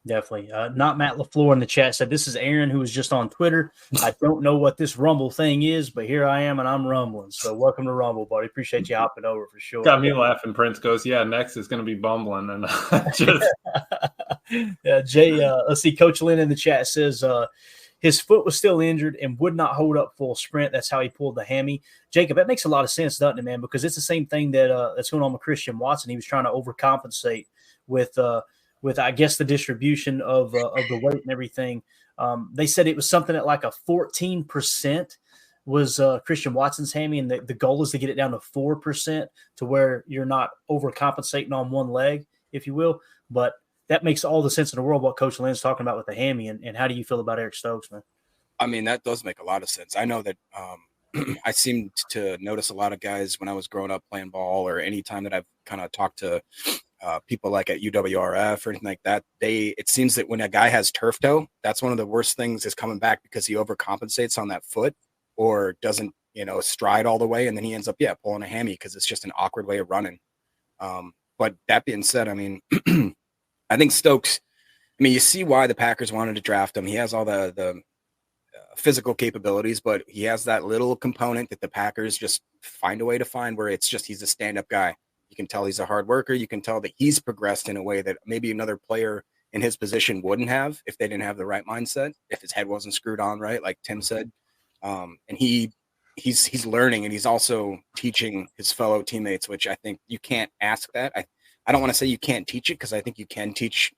E: Definitely. Not Matt LaFleur in the chat said, this is Aaron, who was just on Twitter. I don't know what this Rumble thing is, but here I am, and I'm rumbling. So welcome to Rumble, buddy. Appreciate you hopping over for sure.
G: Got me laughing. Prince goes, yeah, next is going to be bumbling. And just
E: Jay, let's see. Coach Lynn in the chat says his foot was still injured and would not hold up full sprint. That's how he pulled the hammy. Jacob, that makes a lot of sense, doesn't it, man? Because it's the same thing that's going on with Christian Watson. He was trying to overcompensate with I guess the distribution of the weight and everything. They said it was something at like a 14% was Christian Watson's hammy, and the goal is to get it down to 4% to where you're not overcompensating on one leg, if you will. But that makes all the sense in the world what Coach Lynn's talking about with the hammy. And how do you feel about Eric Stokes, man?
T: I mean, that does make a lot of sense. I know that I seemed to notice a lot of guys when I was growing up playing ball, or any time that I've kind of talked to people like at UWRF or anything like that, it seems that when a guy has turf toe, that's one of the worst things is coming back because he overcompensates on that foot or doesn't, stride all the way. And then he ends up, pulling a hammy because it's just an awkward way of running. But that being said, I mean, I think Stokes, you see why the Packers wanted to draft him. He has all the physical capabilities, but he has that little component that the Packers just find a way to find where it's just he's a stand-up guy. You can tell he's a hard worker. You can tell that he's progressed in a way that maybe another player in his position wouldn't have if they didn't have the right mindset, if his head wasn't screwed on right, like Tim said. And he's learning, and he's also teaching his fellow teammates, which I think you can't ask that. I don't want to say you can't teach it, because I think you can teach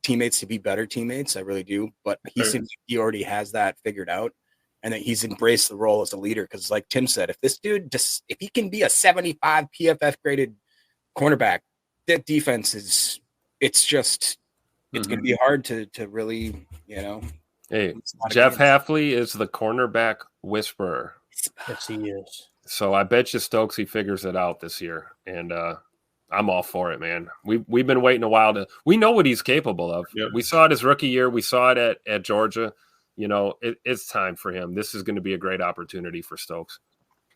T: teammates to be better teammates. I really do. But he seems like he already has that figured out, and that he's embraced the role as a leader. Because like Tim said, if this dude if he can be a 75 PFF graded cornerback, that defense it's going to be hard to really,
F: Hey, Jeff Hafley is the cornerback whisperer.
E: Yes, he is.
F: So I bet you Stokes, he figures it out this year. And I'm all for it, man. We've been waiting a while we know what he's capable of. Yep. We saw it his rookie year. We saw it at Georgia. It's time for him. This is going to be a great opportunity for Stokes.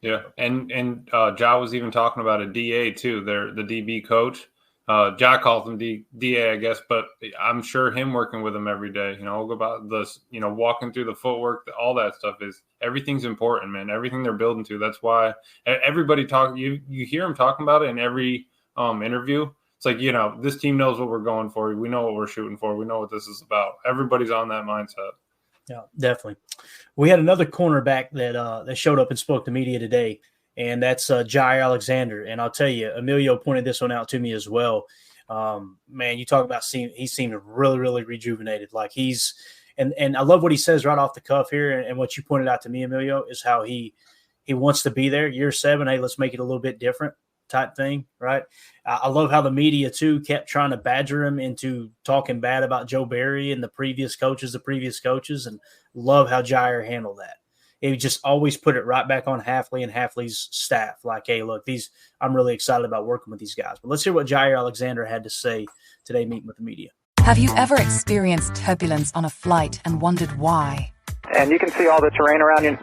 G: Yeah, and Ja was even talking about a DA too. They're the DB coach. Ja calls him DA, I guess, but I'm sure him working with him every day. About this, walking through the footwork, all that stuff everything's important, man. Everything they're building to. That's why everybody you hear him talking about it in every interview. It's like, this team knows what we're going for. We know what we're shooting for. We know what this is about. Everybody's on that mindset.
E: Yeah, definitely. We had another cornerback that showed up and spoke to media today, and that's Jair Alexander. And I'll tell you, Emilio pointed this one out to me as well. Man, you talk about he seemed really, really rejuvenated. Like and I love what he says right off the cuff here. And what you pointed out to me, Emilio, is how he wants to be there. Year 7, hey, let's make it a little bit different type thing, right? I love how the media too kept trying to badger him into talking bad about Joe Barry and the previous coaches, and love how Jair handled that. He just always put it right back on Hafley and Hafley's staff. Like, hey, look, I'm really excited about working with these guys. But let's hear what Jair Alexander had to say today meeting with the media.
A: Have you ever experienced turbulence on a flight and wondered why?
V: And you can see all the terrain around you.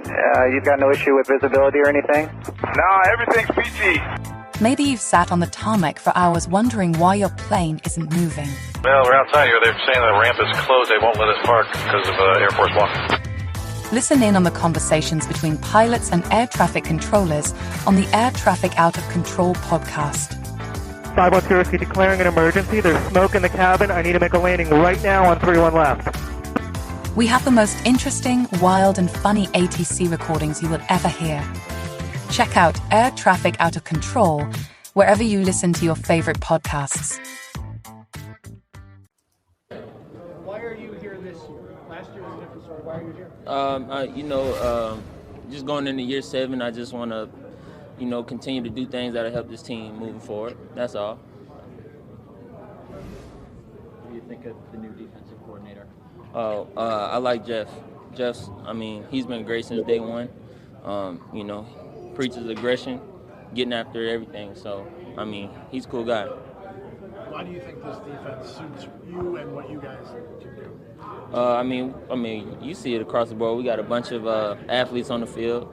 V: You've got no issue with visibility or anything?
W: No, everything's PG.
A: Maybe you've sat on the tarmac for hours wondering why your plane isn't moving.
W: Well, we're outside here. They're saying the ramp is closed. They won't let us park because of Air Force One.
A: Listen in on the conversations between pilots and air traffic controllers on the Air Traffic Out of Control podcast.
X: 510 declaring an emergency. There's smoke in the cabin. I need to make a landing right now on 31 left.
A: We have the most interesting, wild, and funny ATC recordings you will ever hear. Check out Air Traffic Out of Control wherever you listen to your favorite podcasts.
P: Why are you here this year? Last year was a different story. Why are you here?
Y: Just going into year 7, I just want to, continue to do things that'll help this team moving forward. That's all.
S: What do you think of the new defensive coordinator?
Y: I like Jeff. He's been great since day one. Preaches aggression, getting after everything. So, he's a cool guy.
Q: Why do you think this defense suits you and what you guys can do?
Y: You see it across the board. We got a bunch of athletes on the field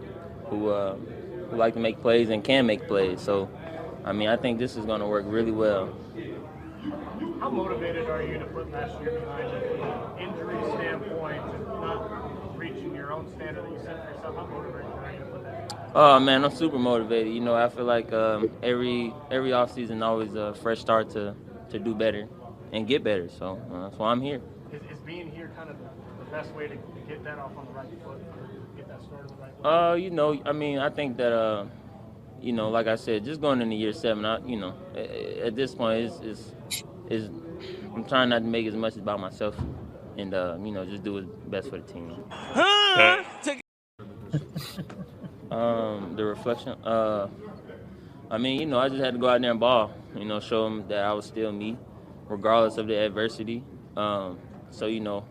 Y: who like to make plays and can make plays. So, I think this is going to work really well.
P: How motivated are you to put last year behind you from an injury standpoint and not reaching your own standard that you set for yourself? How motivated are you to put that?
Y: Oh man, I'm super motivated. You know, I feel like every offseason always a fresh start to do better and get better. So that's why I'm here.
P: Is being here kind of the best way to get that off on the right foot, get that started the right way?
Y: You know, I mean, I think that you know, like I said, just going into year 7, you know, at this point is I'm trying not to make as much about myself and you know, just do what's best for the team. The reflection. I mean, you know, I just had to go out there and ball. You know, show them that I was still me, regardless of the adversity. So you know,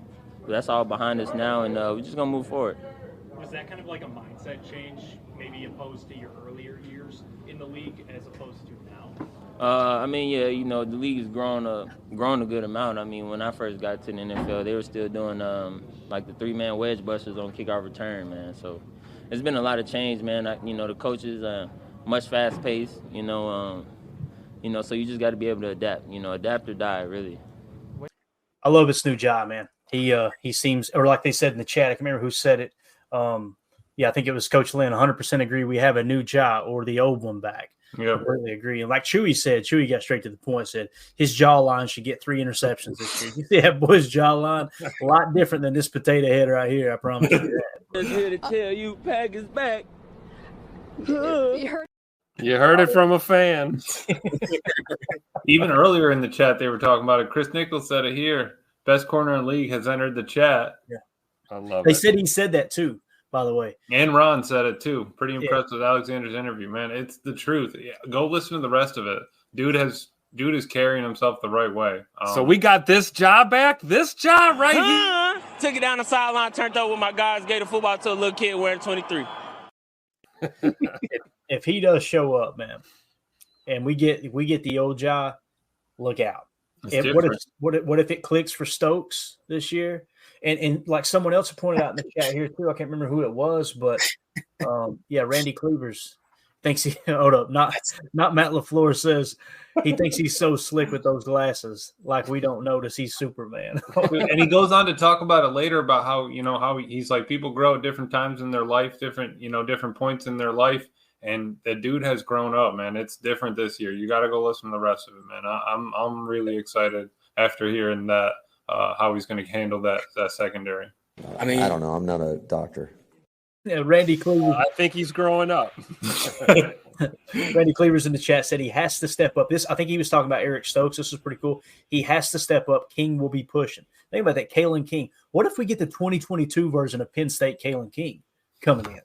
Y: that's all behind us now, and we're just gonna move forward.
D: Was that kind of like a mindset change, maybe opposed to your earlier years in the league as opposed to now?
Y: I mean, yeah, you know, the league has grown a good amount. I mean, when I first got to the NFL, they were still doing like the 3-man wedge busters on kickoff return, man. So it's been a lot of change, man. You know, the coaches much fast paced. You know, so you just got to be able to adapt. You know, adapt or die, really.
E: I love this new job, man. He seems, or like they said in the chat, I can't remember who said it. Yeah, I think it was Coach Lynn. 100% agree. We have a new job or the old one back.
G: Yeah,
E: completely agree. And like Chewy said, Chewy got straight to the point. Said his jawline should get 3 interceptions this year. You see that boy's jawline, a lot different than this potato head right here. I promise you that.
Y: Just here to tell you, Pack is back.
F: You heard it from a fan.
G: Even earlier in the chat, they were talking about it. Chris Nichols said it here. Best corner in the league has entered the chat.
E: Yeah,
F: I love it.
E: They said he said that too, by the way.
G: And Ron said it too. Pretty impressed with Alexander's interview, man. It's the truth. Yeah, go listen to the rest of it. Dude is carrying himself the right way.
F: So we got this job back. This job right here.
Y: Took it down the sideline, turned over with my guys, gave the football to a little kid wearing 23.
E: If he does show up, man, and we get the old job, look out. What if it clicks for Stokes this year? And like someone else pointed out in the chat here too, I can't remember who it was, but yeah, Randy Cleavers thinks he hold up. Not Matt LaFleur says he thinks he's so slick with those glasses, like we don't notice he's Superman.
G: And he goes on to talk about it later about how he's like people grow at different times in their life, different points in their life. And the dude has grown up, man. It's different this year. You got to go listen to the rest of it, man. I'm really excited after hearing that how he's going to handle that secondary.
H: I mean, I don't know. I'm not a doctor.
E: Yeah, Randy Cleavers.
F: I think he's growing up.
E: Randy Cleavers in the chat said he has to step up. I think he was talking about Eric Stokes. This is pretty cool. He has to step up. King will be pushing. Think about that, Kalen King. What if we get the 2022 version of Penn State Kalen King coming in?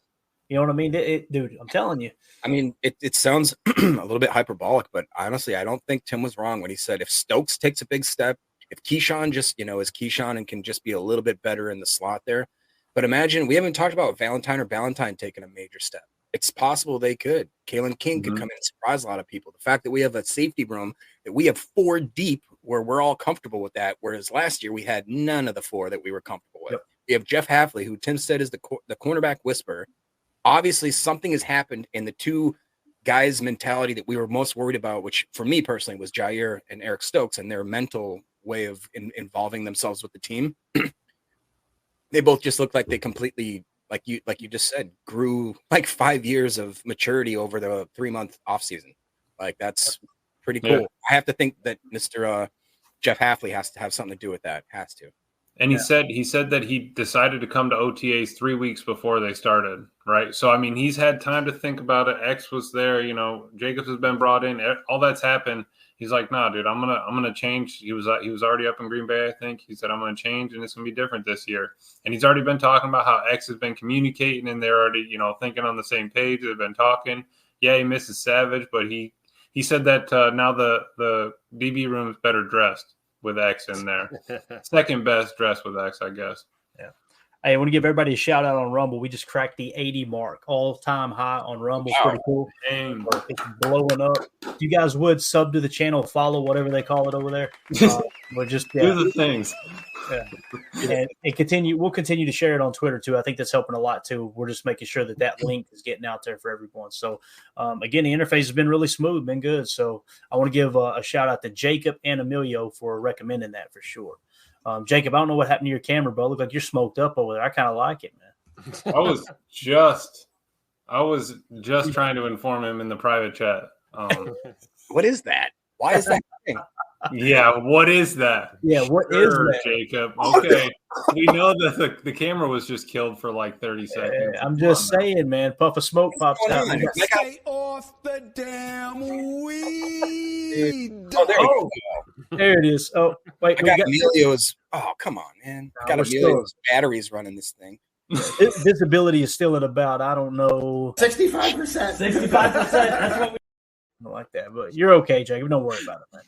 E: You know what I mean? Dude, I'm telling you.
T: I mean, it sounds a little bit hyperbolic, but honestly, I don't think Tim was wrong when he said if Stokes takes a big step, if Keyshawn just, is Keyshawn and can just be a little bit better in the slot there. But imagine, we haven't talked about Valentine or Ballantyne taking a major step. It's possible they could. Kalen King could come in and surprise a lot of people. The fact that we have a safety room that we have 4 deep where we're all comfortable with that, whereas last year we had none of the 4 that we were comfortable with. Yep. We have Jeff Hafley, who Tim said is the cornerback whisperer. Obviously, something has happened in the 2 guys' mentality that we were most worried about, which for me personally was Jair and Eric Stokes and their mental way of involving themselves with the team. They both just looked like they completely, like you just said, grew like 5 years of maturity over the 3-month offseason. Like, that's pretty cool. Yeah. I have to think that Mr. Jeff Hafley has to have something to do with that. Has to.
G: And he said that he decided to come to OTAs 3 weeks before they started, right? So, I mean, he's had time to think about it. X was there, Jacobs has been brought in. All that's happened. He's like, nah, dude, I'm gonna change. He was already up in Green Bay, I think. He said, I'm gonna change, and it's gonna be different this year. And he's already been talking about how X has been communicating, and they're already, thinking on the same page. They've been talking. Yeah, he misses Savage, but he said that now the DB room is better dressed with X in there. Second best dressed with X, I guess.
E: Yeah. Hey, I want to give everybody a shout out on Rumble. We just cracked the 80 mark, all-time high on Rumble.
G: Wow.
E: Pretty cool. It's blowing up. If you guys would sub to the channel, follow, whatever they call it over there. We're just
G: Do the things.
E: Yeah. And we'll continue to share it on Twitter too. I think that's helping a lot too. We're just making sure that link is getting out there for everyone. So again, the interface has been really smooth, been good. So I want to give a shout out to Jacob and Emilio for recommending that for sure. Jacob, I don't know what happened to your camera, bro. Look like you're smoked up over there. I kind of like it, man.
G: I was just trying to inform him in the private chat.
T: What is that? Why is that thing?
G: Yeah, what is that?
E: Yeah, what is that?
G: Jacob? Okay, we know that the camera was just killed for like 30 seconds.
E: I'm just saying, man. Puff of smoke pops out.
N: Stay off the damn weed.
T: Oh, there you go.
E: There it is. Oh, wait.
T: I got Emilio's. Oh, come on, man. I got Emilio's batteries running this thing.
E: Visibility is still at about, I don't know,
N: 65%. 65%. That's what we.
E: I don't like that, but you're okay, Jacob. Don't worry about it, man.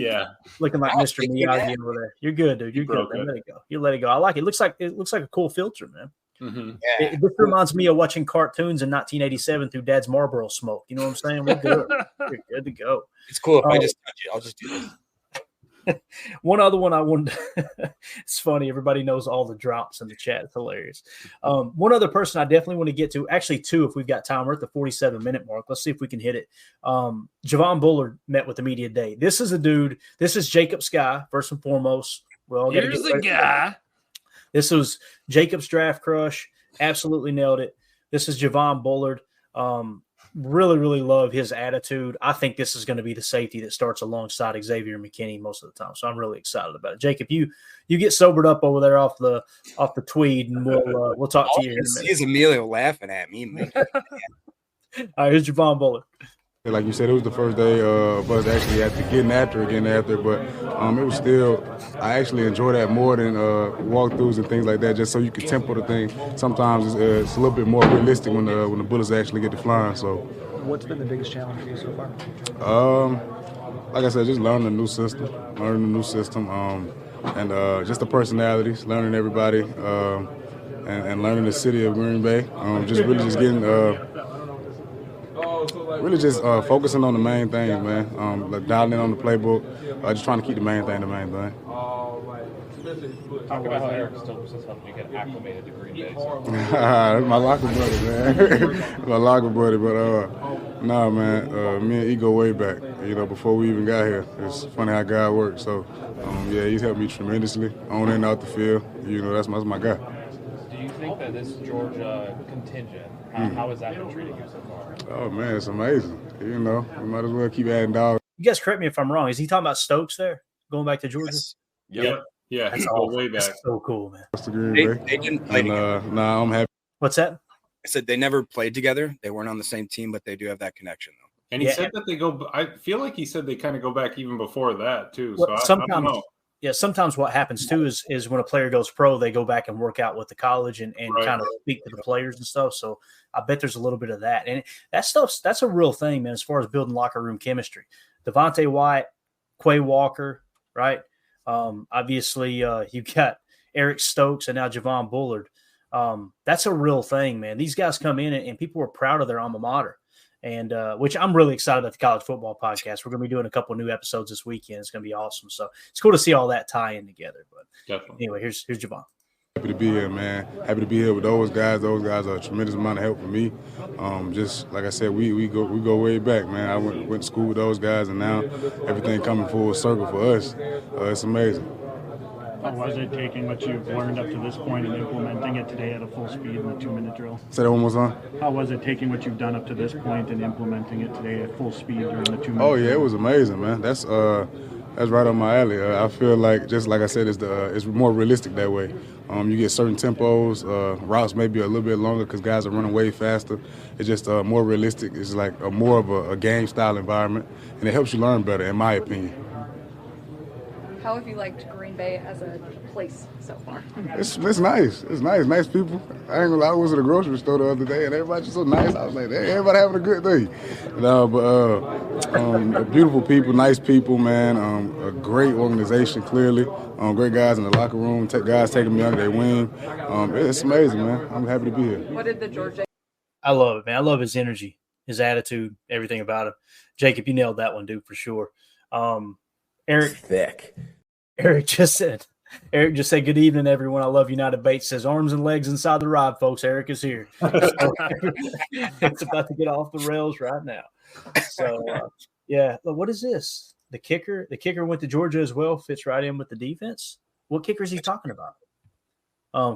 G: Yeah,
E: looking like Mr. Miyagi over there. You're good, dude. You're good. Man. Let it go. You let it go. I like it. It looks like a cool filter, man.
G: Mm-hmm.
T: Yeah.
E: This reminds me of watching cartoons in 1987 through Dad's Marlboro smoke. You know what I'm saying? We're good. We're good to go.
T: It's cool if I just touch it. I'll just do this.
E: One other one I wanted. It's funny. Everybody knows all the drops in the chat. It's hilarious. One other person I definitely want to get to. Actually, two if we've got time. We're at the 47-minute mark. Let's see if we can hit it. Javon Bullard met with the media today. This is a dude. This is Jacob's guy, first and foremost.
G: Here's the guy.
E: This was Jacob's draft crush. Absolutely nailed it. This is Javon Bullard. Really, really love his attitude. I think this is going to be the safety that starts alongside Xavier McKinney most of the time. So I'm really excited about it. Jacob, you get sobered up over there off the tweed, and we'll talk to you in a minute.
T: Here's Emilio laughing at me, man.
E: All right, here's Javon Bullard.
K: Like you said, it was the first day of us actually getting after, but it was still, I actually enjoy that more than walkthroughs and things like that, just so you can tempo the thing. Sometimes it's a little bit more realistic when the bullets actually get to flying. So,
S: what's been the biggest challenge for you so far?
K: Like I said, just learning a new system, and just the personalities, learning everybody, and learning the city of Green Bay. Just getting. Really just focusing on the main things, man. Like dialing in on the playbook, just trying to keep the main thing.
D: Talk about how Eric Stokes has helped you get acclimated to Green Bay.
K: That's my locker buddy, man. My locker buddy, but man, me and E go way back. Before we even got here. It's funny how God works. So, he's helped me tremendously on and out the field. That's my guy.
D: Do you think that this Georgia contingent, how has that been treating you so far?
K: Oh, man, it's amazing. We might as well keep adding dogs.
E: You guys correct me if I'm wrong. Is he talking about Stokes there, going back to Georgia?
G: Yep. Yeah,
E: That's
G: way back.
E: That's so cool, man.
T: They didn't play together.
K: I'm happy.
E: What's that?
T: I said they never played together. They weren't on the same team, but they do have that connection, though.
G: And he said that they go – I feel like he said they kind of go back even before that, too.
E: Well,
G: so I don't know.
E: Yeah, sometimes what happens too is when a player goes pro, they go back and work out with the college and kind of speak to the players and stuff. So I bet there's a little bit of that. And that's a real thing, man, as far as building locker room chemistry. Devontae White, Quay Walker, right? Obviously, you got Eric Stokes and now Javon Bullard. That's a real thing, man. These guys come in and people are proud of their alma mater. And which I'm really excited about the college football podcast. We're going to be doing a couple new episodes this weekend. It's going to be awesome. So it's cool to see all that tie in together. But
G: definitely.
E: Anyway, here's Javon.
K: Happy to be here, man. Happy to be here with those guys. Those guys are a tremendous amount of help for me. Just like I said, we go way back, man. I went to school with those guys, and now everything coming full circle for us. It's amazing.
L: How was it taking what you've learned up to this point and implementing it today at a full speed in the 2-minute drill?
K: Say that one more time.
L: How was it taking what you've done up to this point and implementing it today at full speed during the 2 minutes?
K: Oh yeah, it was amazing, man. That's right up my alley. I feel like, just like I said, it's more realistic that way. You get certain tempos, routes may be a little bit longer because guys are running way faster. It's just more realistic. It's like more of a game style environment, and it helps you learn better, in my opinion.
B: How have you liked Green Bay as a place so far?
K: It's nice. It's nice people. I ain't gonna lie, I was at a grocery store the other day and everybody's just so nice. I was like, hey, everybody having a good day. No, but beautiful people, nice people, man. A great organization, clearly. Great guys in the locker room. Guys taking me under their wing. It's amazing, man. I'm happy to be here.
B: What did the Georgia?
E: I love it, man. I love his energy, his attitude, everything about him. Jacob, you nailed that one, dude, for sure. Eric,
C: thick.
E: Eric just said, good evening, everyone. I love United Bates. Says arms and legs inside the rod, folks. Eric is here. It's about to get off the rails right now. So, yeah. What is this? The kicker? The kicker went to Georgia as well. Fits right in with the defense. What kicker is he talking about?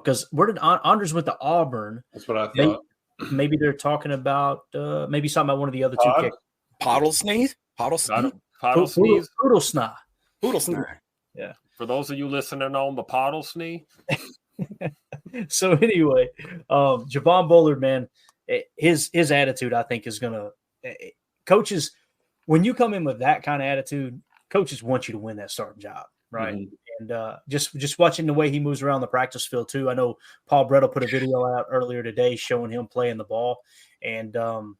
E: Because where did Anders went to Auburn?
G: That's what I thought.
E: Maybe they're talking about maybe something about one of the other two kickers.
T: Poodle sneeze.
F: Poodle
T: snee.
E: Yeah.
F: For those of you listening on the Poodle snee.
E: So anyway, Javon Bullard, man, his attitude, I think, is gonna coaches. When you come in with that kind of attitude, coaches want you to win that starting job, right? Mm-hmm. And just watching the way he moves around the practice field too. I know Paul Brettel put a video out earlier today showing him playing the ball, and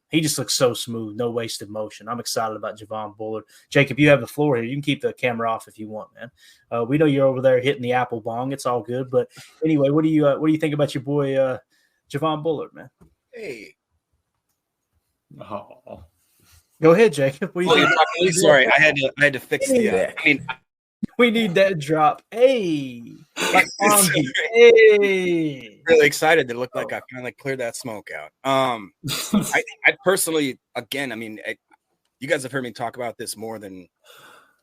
E: he just looks so smooth, no wasted motion. I'm excited about Javon Bullard. Jacob, you have the floor here. You can keep the camera off if you want, man. We know you're over there hitting the apple bong. It's all good. But anyway, what do you think about your boy Javon Bullard, man?
T: Hey.
G: Oh.
E: Go ahead, Jacob. What do you think?
T: Sorry, I had to fix the.
E: We need that drop. Hey, like hey.
T: Really excited. It looked like I kind of cleared that smoke out. I personally, again, you guys have heard me talk about this more than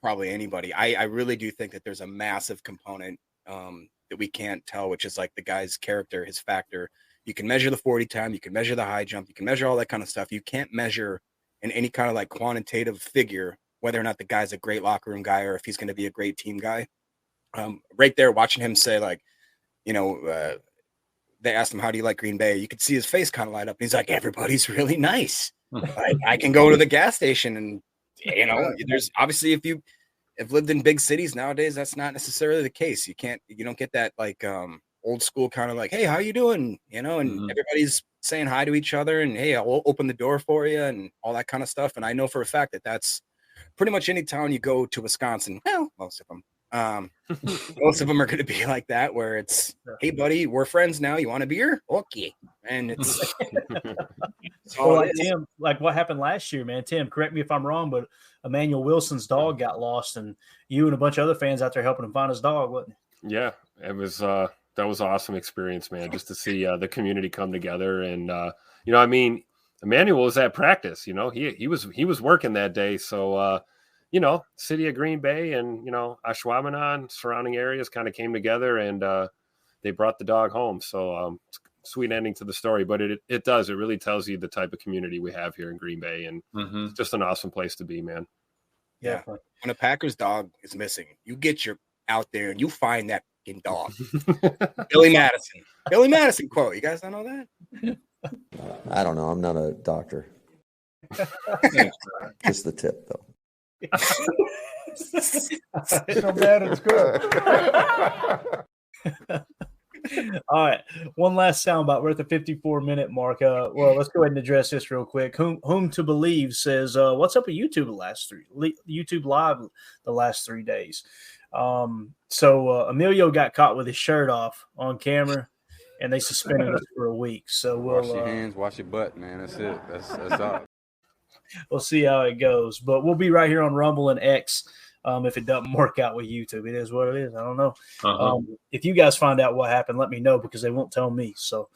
T: probably anybody. I really do think that there's a massive component that we can't tell, which is like the guy's character, his factor. You can measure the 40 time, you can measure the high jump, you can measure all that kind of stuff. You can't measure in any kind of like quantitative figure whether or not the guy's a great locker room guy or if he's going to be a great team guy. Right there, watching him say, like, they asked him, how do you like Green Bay? You could see his face kind of light up. He's like, everybody's really nice. I can go to the gas station and, there's obviously, if you have lived in big cities nowadays, that's not necessarily the case. You don't get that like old school kind of like, hey, how you doing? And everybody's saying hi to each other and, hey, I'll open the door for you and all that kind of stuff. And I know for a fact that that's pretty much any town you go to Wisconsin. Well, most of them. Most of them are going to be like that, where it's, hey, buddy, we're friends now. You want a beer? Okay. And it's
E: well, Tim, like what happened last year, man. Tim, correct me if I'm wrong, but Emmanuel Wilson's dog got lost, and you and a bunch of other fans out there helping him find his dog, wasn't it?
F: Yeah, it was. That was an awesome experience, man. Just to see the community come together, and Emmanuel was at practice. He was working that day, so. City of Green Bay and, Ashwaubenon, surrounding areas kind of came together and they brought the dog home. So sweet ending to the story, but it really tells you the type of community we have here in Green Bay. And it's just an awesome place to be, man.
T: Yeah. When a Packers dog is missing, you get out there and you find that fucking dog. Billy Madison quote. You guys don't know that?
H: I don't know. I'm not a doctor. Just the tip, though.
Q: So bad it's good.
E: All right, one last soundbite. We're at the 54-minute mark. Let's go ahead and address this real quick. Whom to believe says, "What's up with YouTube YouTube Live the last 3 days?" So Emilio got caught with his shirt off on camera, and they suspended us for a week. So
C: wash your hands, wash your butt, man. That's it. That's all.
E: We'll see how it goes, but we'll be right here on Rumble and X. If it doesn't work out with YouTube, it is what it is. I don't know. If you guys find out what happened, let me know because they won't tell me. So,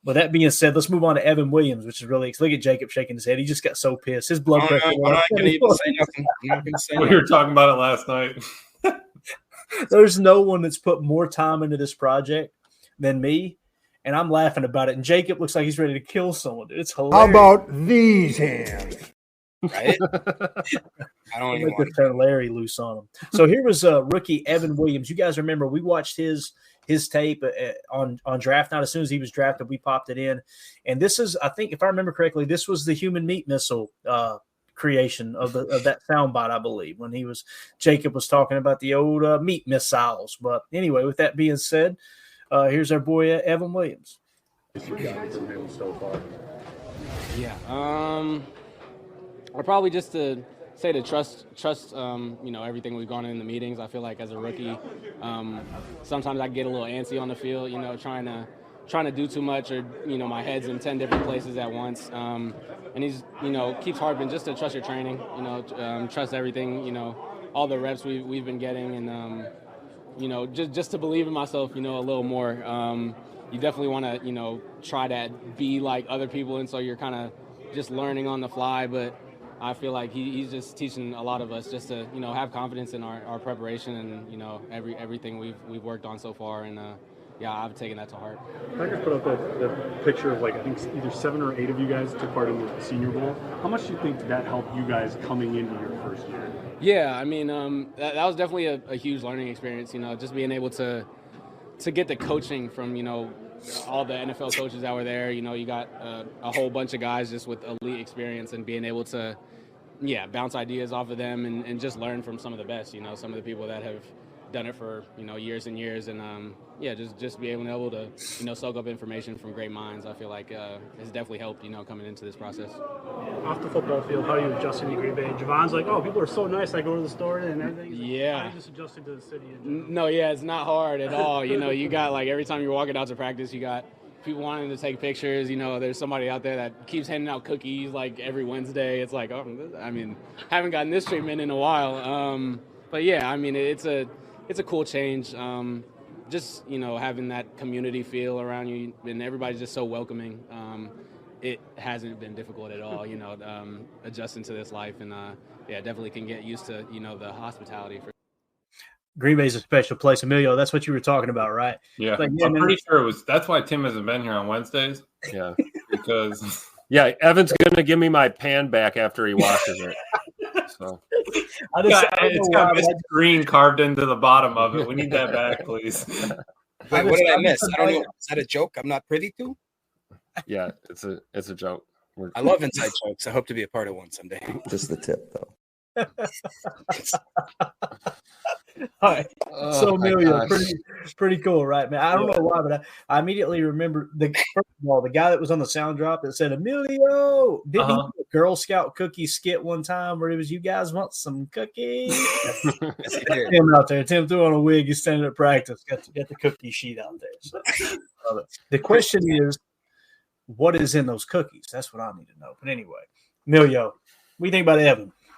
E: with that being said, let's move on to Evan Williams, which is really look at Jacob shaking his head. He just got so pissed. His blood pressure.
G: I'm not going to even say nothing. We were talking about it last night.
E: There's no one that's put more time into this project than me. And I'm laughing about it. And Jacob looks like he's ready to kill someone. It's hilarious.
Q: How about these hands?
T: Right? I don't even want to
E: turn Larry loose on him. So here was rookie Evan Williams. You guys remember we watched his tape on draft night. As soon as he was drafted, we popped it in. And this is, I think, if I remember correctly, this was the human meat missile creation of that soundbite, I believe, when Jacob was talking about the old meat missiles. But anyway, with that being said, here's our boy Evan Williams.
L: So far.
I: Yeah. Or probably just to say to trust everything we've gone in the meetings. I feel like as a rookie, sometimes I get a little antsy on the field, trying to do too much, or my head's in 10 different places at once. And he's keeps harping just to trust your training, trust everything, all the reps we've been getting, and just to believe in myself, a little more. You definitely want to try to be like other people, and so you're kind of just learning on the fly, but I feel like he's just teaching a lot of us just to, have confidence in our preparation and, everything we've worked on so far. And, I've taken that to heart.
L: Packers put up that picture of, I think either 7 or 8 of you guys took part in the Senior Bowl. How much do you think that helped you guys coming into your first year?
I: Yeah, I mean, that was definitely a huge learning experience, just being able to get the coaching from, all the NFL coaches that were there. You got a whole bunch of guys just with elite experience, and being able to bounce ideas off of them and just learn from some of the best, some of the people that have done it for, years and years. And, just be able to, soak up information from great minds, I feel like has definitely helped, coming into this process.
L: Off the football field, how are you adjusting to Green Bay? Javon's like, people are so nice. I go to the store and everything.
I: Yeah.
L: How are you just adjusting to the city in general?
I: No, it's not hard at all. You got, every time you're walking out to practice, you got people wanting to take pictures. There's somebody out there that keeps handing out cookies every Wednesday. It's like, haven't gotten this treatment in a while. But yeah, I mean, it's a cool change. Just having that community feel around you, and everybody's just so welcoming. It hasn't been difficult at all. Adjusting to this life, and definitely can get used to the hospitality.
E: Green Bay's a special place. Emilio, that's what you were talking about, right?
G: Yeah, I'm pretty sure it was. That's why Tim hasn't been here on Wednesdays.
F: Yeah,
G: because
F: Evan's gonna give me my pan back after he washes it. So
G: it's got Mr. Green carved into the bottom of it. We need that back, please.
T: Wait, what did I miss? I don't know. Is that a joke I'm not privy to?
F: Yeah, it's a joke.
T: I love inside jokes. I hope to be a part of one someday.
H: Just the tip, though.
E: All right. So Emilio, pretty cool, right, man? I don't know why, but I immediately remember first of all, the guy that was on the sound drop that said, Emilio, didn't he do a Girl Scout cookie skit one time where it was, you guys want some cookies? Tim out there. Tim threw on a wig. He's standing at practice. Got the cookie sheet out there. So, the question is, what is in those cookies? That's what I need to know. But anyway, Emilio, what do you think about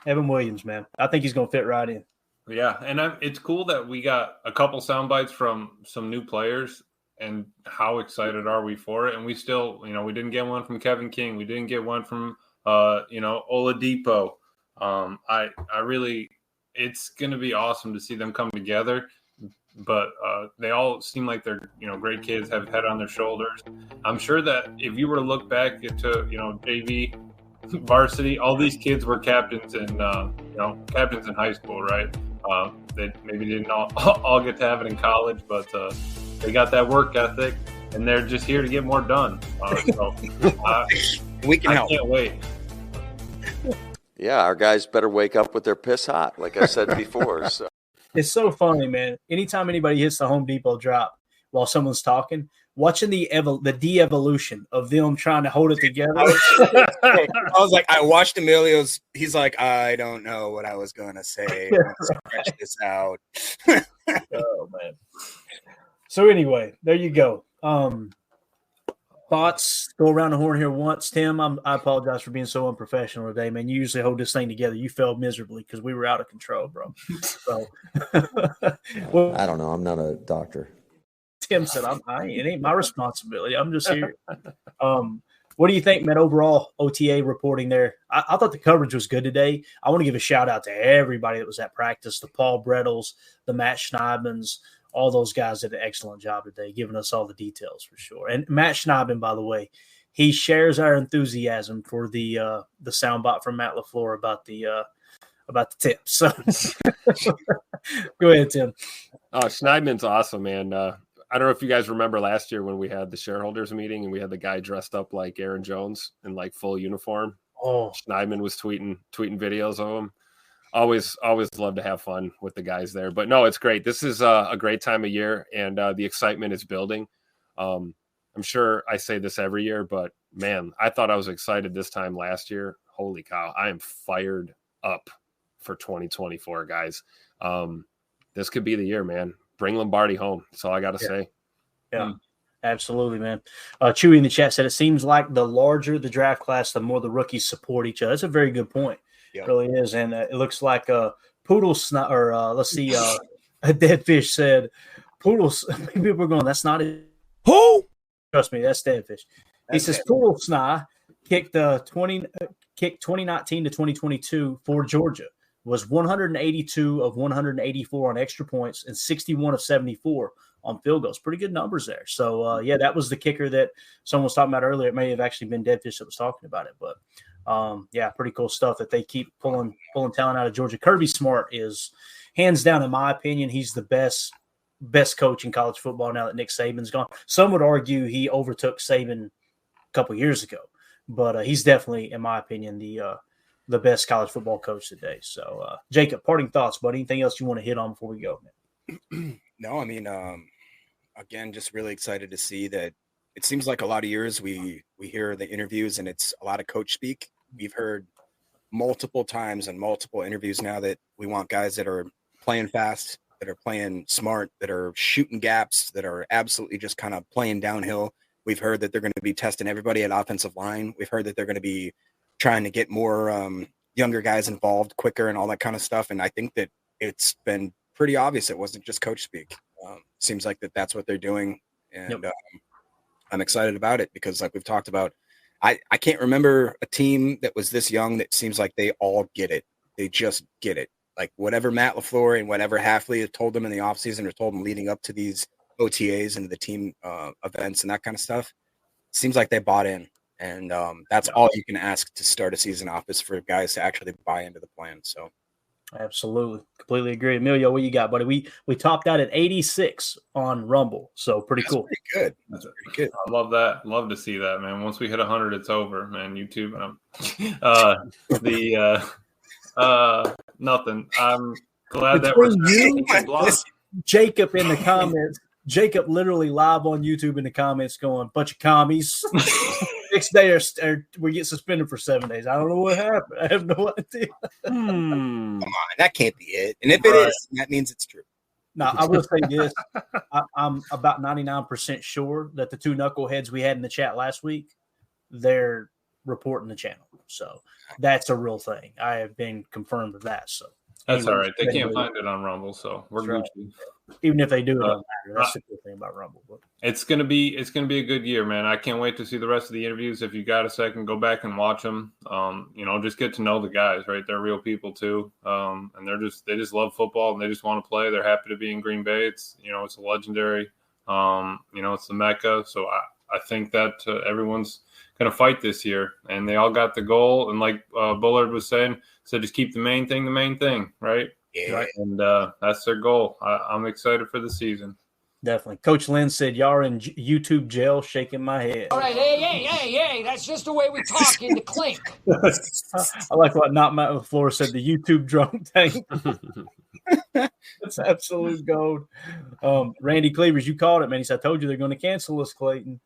E: Evan Williams, man? I think he's going to fit right in.
G: Yeah, and it's cool that we got a couple sound bites from some new players, and how excited are we for it? And we still, we didn't get one from Kevin King. We didn't get one from, Oladipo. I really, it's going to be awesome to see them come together. But they all seem like they're, great kids, have head on their shoulders. I'm sure that if you were to look back to, JV, varsity, all these kids were captains in high school, right? They maybe didn't all get to have it in college, but they got that work ethic, and they're just here to get more done.
T: We can help.
G: I can't wait.
H: Yeah, our guys better wake up with their piss hot, like I said before. So
E: it's so funny, man. Anytime anybody hits the Home Depot drop while someone's talking, watching the de-evolution of them trying to hold it together.
T: I was like, I watched Emilio's. He's like, I don't know what I was going to say. Let's scratch this out.
E: Oh, man. So anyway, there you go. Thoughts? Go around the horn here once. Tim, I apologize for being so unprofessional today, man. You usually hold this thing together. You failed miserably because we were out of control, bro. So,
H: well, I don't know. I'm not a doctor.
E: Tim said, it ain't my responsibility. I'm just here. What do you think, man, overall OTA reporting there? I thought the coverage was good today. I want to give a shout-out to everybody that was at practice, the Paul Brettles, the Matt Schneibens, all those guys did an excellent job today, giving us all the details for sure. And Matt Schneiden, by the way, he shares our enthusiasm for the soundbite from Matt LaFleur about the tips. So go ahead, Tim.
F: Schneidman's awesome, man. I don't know if you guys remember last year when we had the shareholders meeting and we had the guy dressed up like Aaron Jones in like full uniform. Schneidman was tweeting videos of him. Always love to have fun with the guys there. But no, it's great. This is a great time of year, and the excitement is building. I'm sure I say this every year, but man, I thought I was excited this time last year. Holy cow, I am fired up for 2024, guys. This could be the year, man. Bring Lombardi home. That's all I got to say.
E: Yeah. Absolutely, man. Chewy in the chat said it seems like the larger the draft class, the more the rookies support each other. That's a very good point. Yeah. It really is. And it looks like Poodle Snot, or let's see, Deadfish said, Poodles, people are going, that's not it. Who? Trust me, that's Deadfish. He says Poodle Snot kicked 2019 to 2022 for Georgia, was 182 of 184 on extra points and 61 of 74 on field goals. Pretty good numbers there. So, yeah, that was the kicker that someone was talking about earlier. It may have actually been Deadfish that was talking about it. But, yeah, pretty cool stuff that they keep pulling talent out of Georgia. Kirby Smart is, hands down, in my opinion, he's the best coach in college football now that Nick Saban's gone. Some would argue he overtook Saban a couple years ago. But he's definitely, in my opinion, the best college football coach today. So, Jacob, parting thoughts, buddy. Anything else you want to hit on before we go?
T: No, I mean, again, just really excited to see that. It seems like a lot of years we hear the interviews and it's a lot of coach speak. We've heard multiple times and multiple interviews now that we want guys that are playing fast, that are playing smart, that are shooting gaps, that are absolutely just kind of playing downhill. We've heard that they're going to be testing everybody at offensive line. We've heard that they're going to be trying to get more younger guys involved quicker and all that kind of stuff. And I think that it's been pretty obvious it wasn't just coach speak. Seems like that's what they're doing. And I'm excited about it because, like we've talked about, I can't remember a team that was this young that seems like they all get it. They just get it. Like whatever Matt LaFleur and whatever Hafley had told them in the offseason or told them leading up to these OTAs and the team events and that kind of stuff, seems like they bought in. And that's all you can ask to start a season off is for guys to actually buy into the plan. So,
E: absolutely, completely agree. Emilio, what you got, buddy? We topped out at 86 on Rumble, so pretty cool.
T: Pretty good. That's pretty good.
G: I love that. Love to see that, man. Once we hit 100, it's over, man. YouTube. Nothing. I'm glad that we're
E: Jacob in the comments. Jacob literally live on YouTube in the comments going, bunch of commies. Next day we get suspended for 7 days. I don't know what happened. I have no idea.
T: Come on, that can't be it. And if it is, that means it's true.
E: Now, I will say this. I'm about 99% sure that the two knuckleheads we had in the chat last week, they're reporting the channel. So that's a real thing. I have been confirmed with that. So
G: that's all right. They can't find it on Rumble, so we're Gucci.
E: Right. Even if they do, it doesn't matter. That's the cool thing about Rumble. But
G: it's gonna be a good year, man. I can't wait to see the rest of the interviews. If you got a second, go back and watch them. Just get to know the guys, right? They're real people too, and they just love football and they just want to play. They're happy to be in Green Bay. It's it's a legendary, it's the Mecca. So I think that everyone's gonna fight this year, and they all got the goal. And like Bullard was saying, so just keep the main thing, right?
T: Yeah.
G: Right. And that's their goal. I'm excited for the season.
E: Definitely. Coach Lynn said, y'all are in YouTube jail, shaking my head.
J: All right, hey, that's just the way we talk in the clink.
E: I like what Not Matt LaFleur said, the YouTube drunk tank. That's absolute gold. Randy Cleavers, you called it, man. He said, I told you they're going to cancel us, Clayton.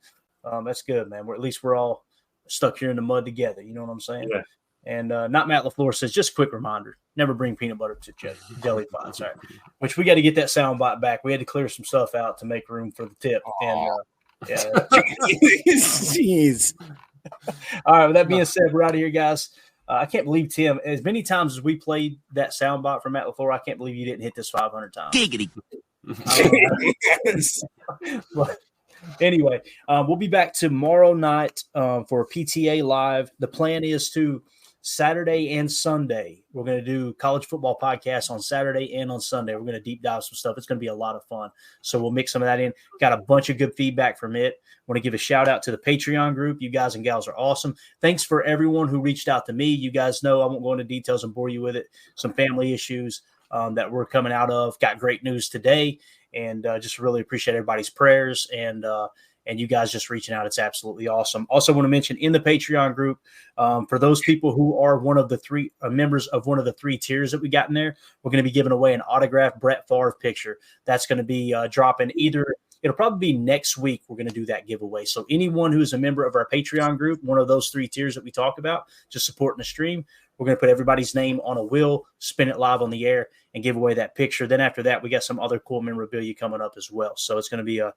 E: That's good, man. At least we're all stuck here in the mud together. You know what I'm saying?
G: Yeah.
E: And Not Matt LaFleur says, just a quick reminder, never bring peanut butter to jelly pots. Right? Which we got to get that soundbite back. We had to clear some stuff out to make room for the tip. And
T: Jeez.
E: All right, with that being said, we're out of here, guys. I can't believe, Tim, as many times as we played that soundbite from Matt LaFleur, I can't believe you didn't hit this 500 times.
J: Giggity.
E: But anyway, we'll be back tomorrow night for PTA Live. The plan is to Saturday and Sunday. We're going to do college football podcasts on Saturday and on Sunday. We're going to deep dive some stuff. It's going to be a lot of fun. So we'll mix some of that in. Got a bunch of good feedback from it. Want to give a shout out to the Patreon group. You guys and gals are awesome. Thanks for everyone who reached out to me. You guys know I won't go into details and bore you with it. Some family issues that we're coming out of. Got great news today. And just really appreciate everybody's prayers and and you guys just reaching out. It's absolutely awesome. Also want to mention in the Patreon group, for those people who are one of the three members of one of the 3 tiers that we got in there, we're going to be giving away an autographed Brett Favre picture. That's going to be dropping it'll probably be next week. We're going to do that giveaway. So anyone who is a member of our Patreon group, one of those 3 tiers that we talk about, just supporting the stream, we're going to put everybody's name on a wheel, spin it live on the air, and give away that picture. Then after that, we got some other cool memorabilia coming up as well. So it's going to be a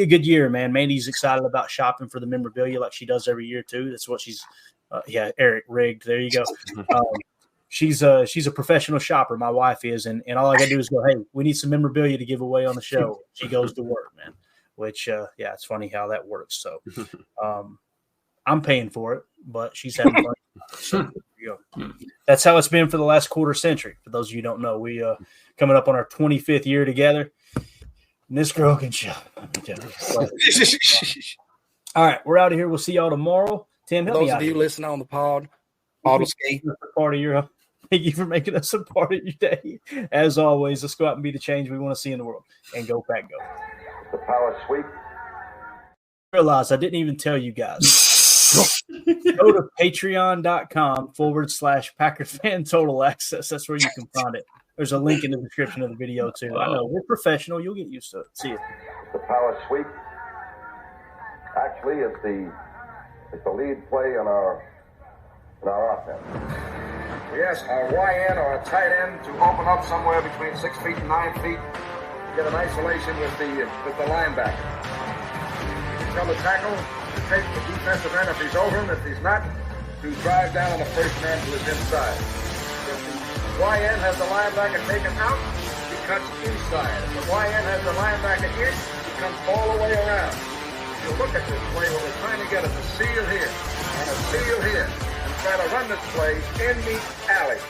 E: good year, man. Mandy's excited about shopping for the memorabilia like she does every year too. That's what she's Eric rigged. There you go. She's a professional shopper. My wife is, and all I got to do is go, hey, we need some memorabilia to give away on the show. She goes to work, man. Which it's funny how that works. So I'm paying for it, but she's having fun. So there you go. That's how it's been for the last quarter century. For those of you who don't know, we coming up on our 25th year together. And this girl can shop. All right, we're out of here. We'll see y'all tomorrow. Tim, help me out.
T: Those of you listening on the pod, Auto Skate.
E: Part of your thank you for making us a part of your day. As always, let's go out and be the change we want to see in the world. And go Pack Go.
M: The power sweep.
E: Realize I didn't even tell you guys. Go to patreon.com/Packer Fan Total Access. That's where you can find it. There's a link in the description of the video too. I know we're professional. You'll get used to it. See you.
M: The power sweep. Actually, it's the lead play in our offense. We ask our YN or a tight end to open up somewhere between 6 feet and 9 feet. Get an isolation with the linebacker. Tell the tackle to take the defensive end if he's over him. If he's not, to drive down on the first man to his inside. If the YN has the linebacker taken out, he cuts inside. If the YN has the linebacker in, he comes all the way around. If you look at this play, what we're trying to get is a seal here and a seal here, and try to run this play in the alley.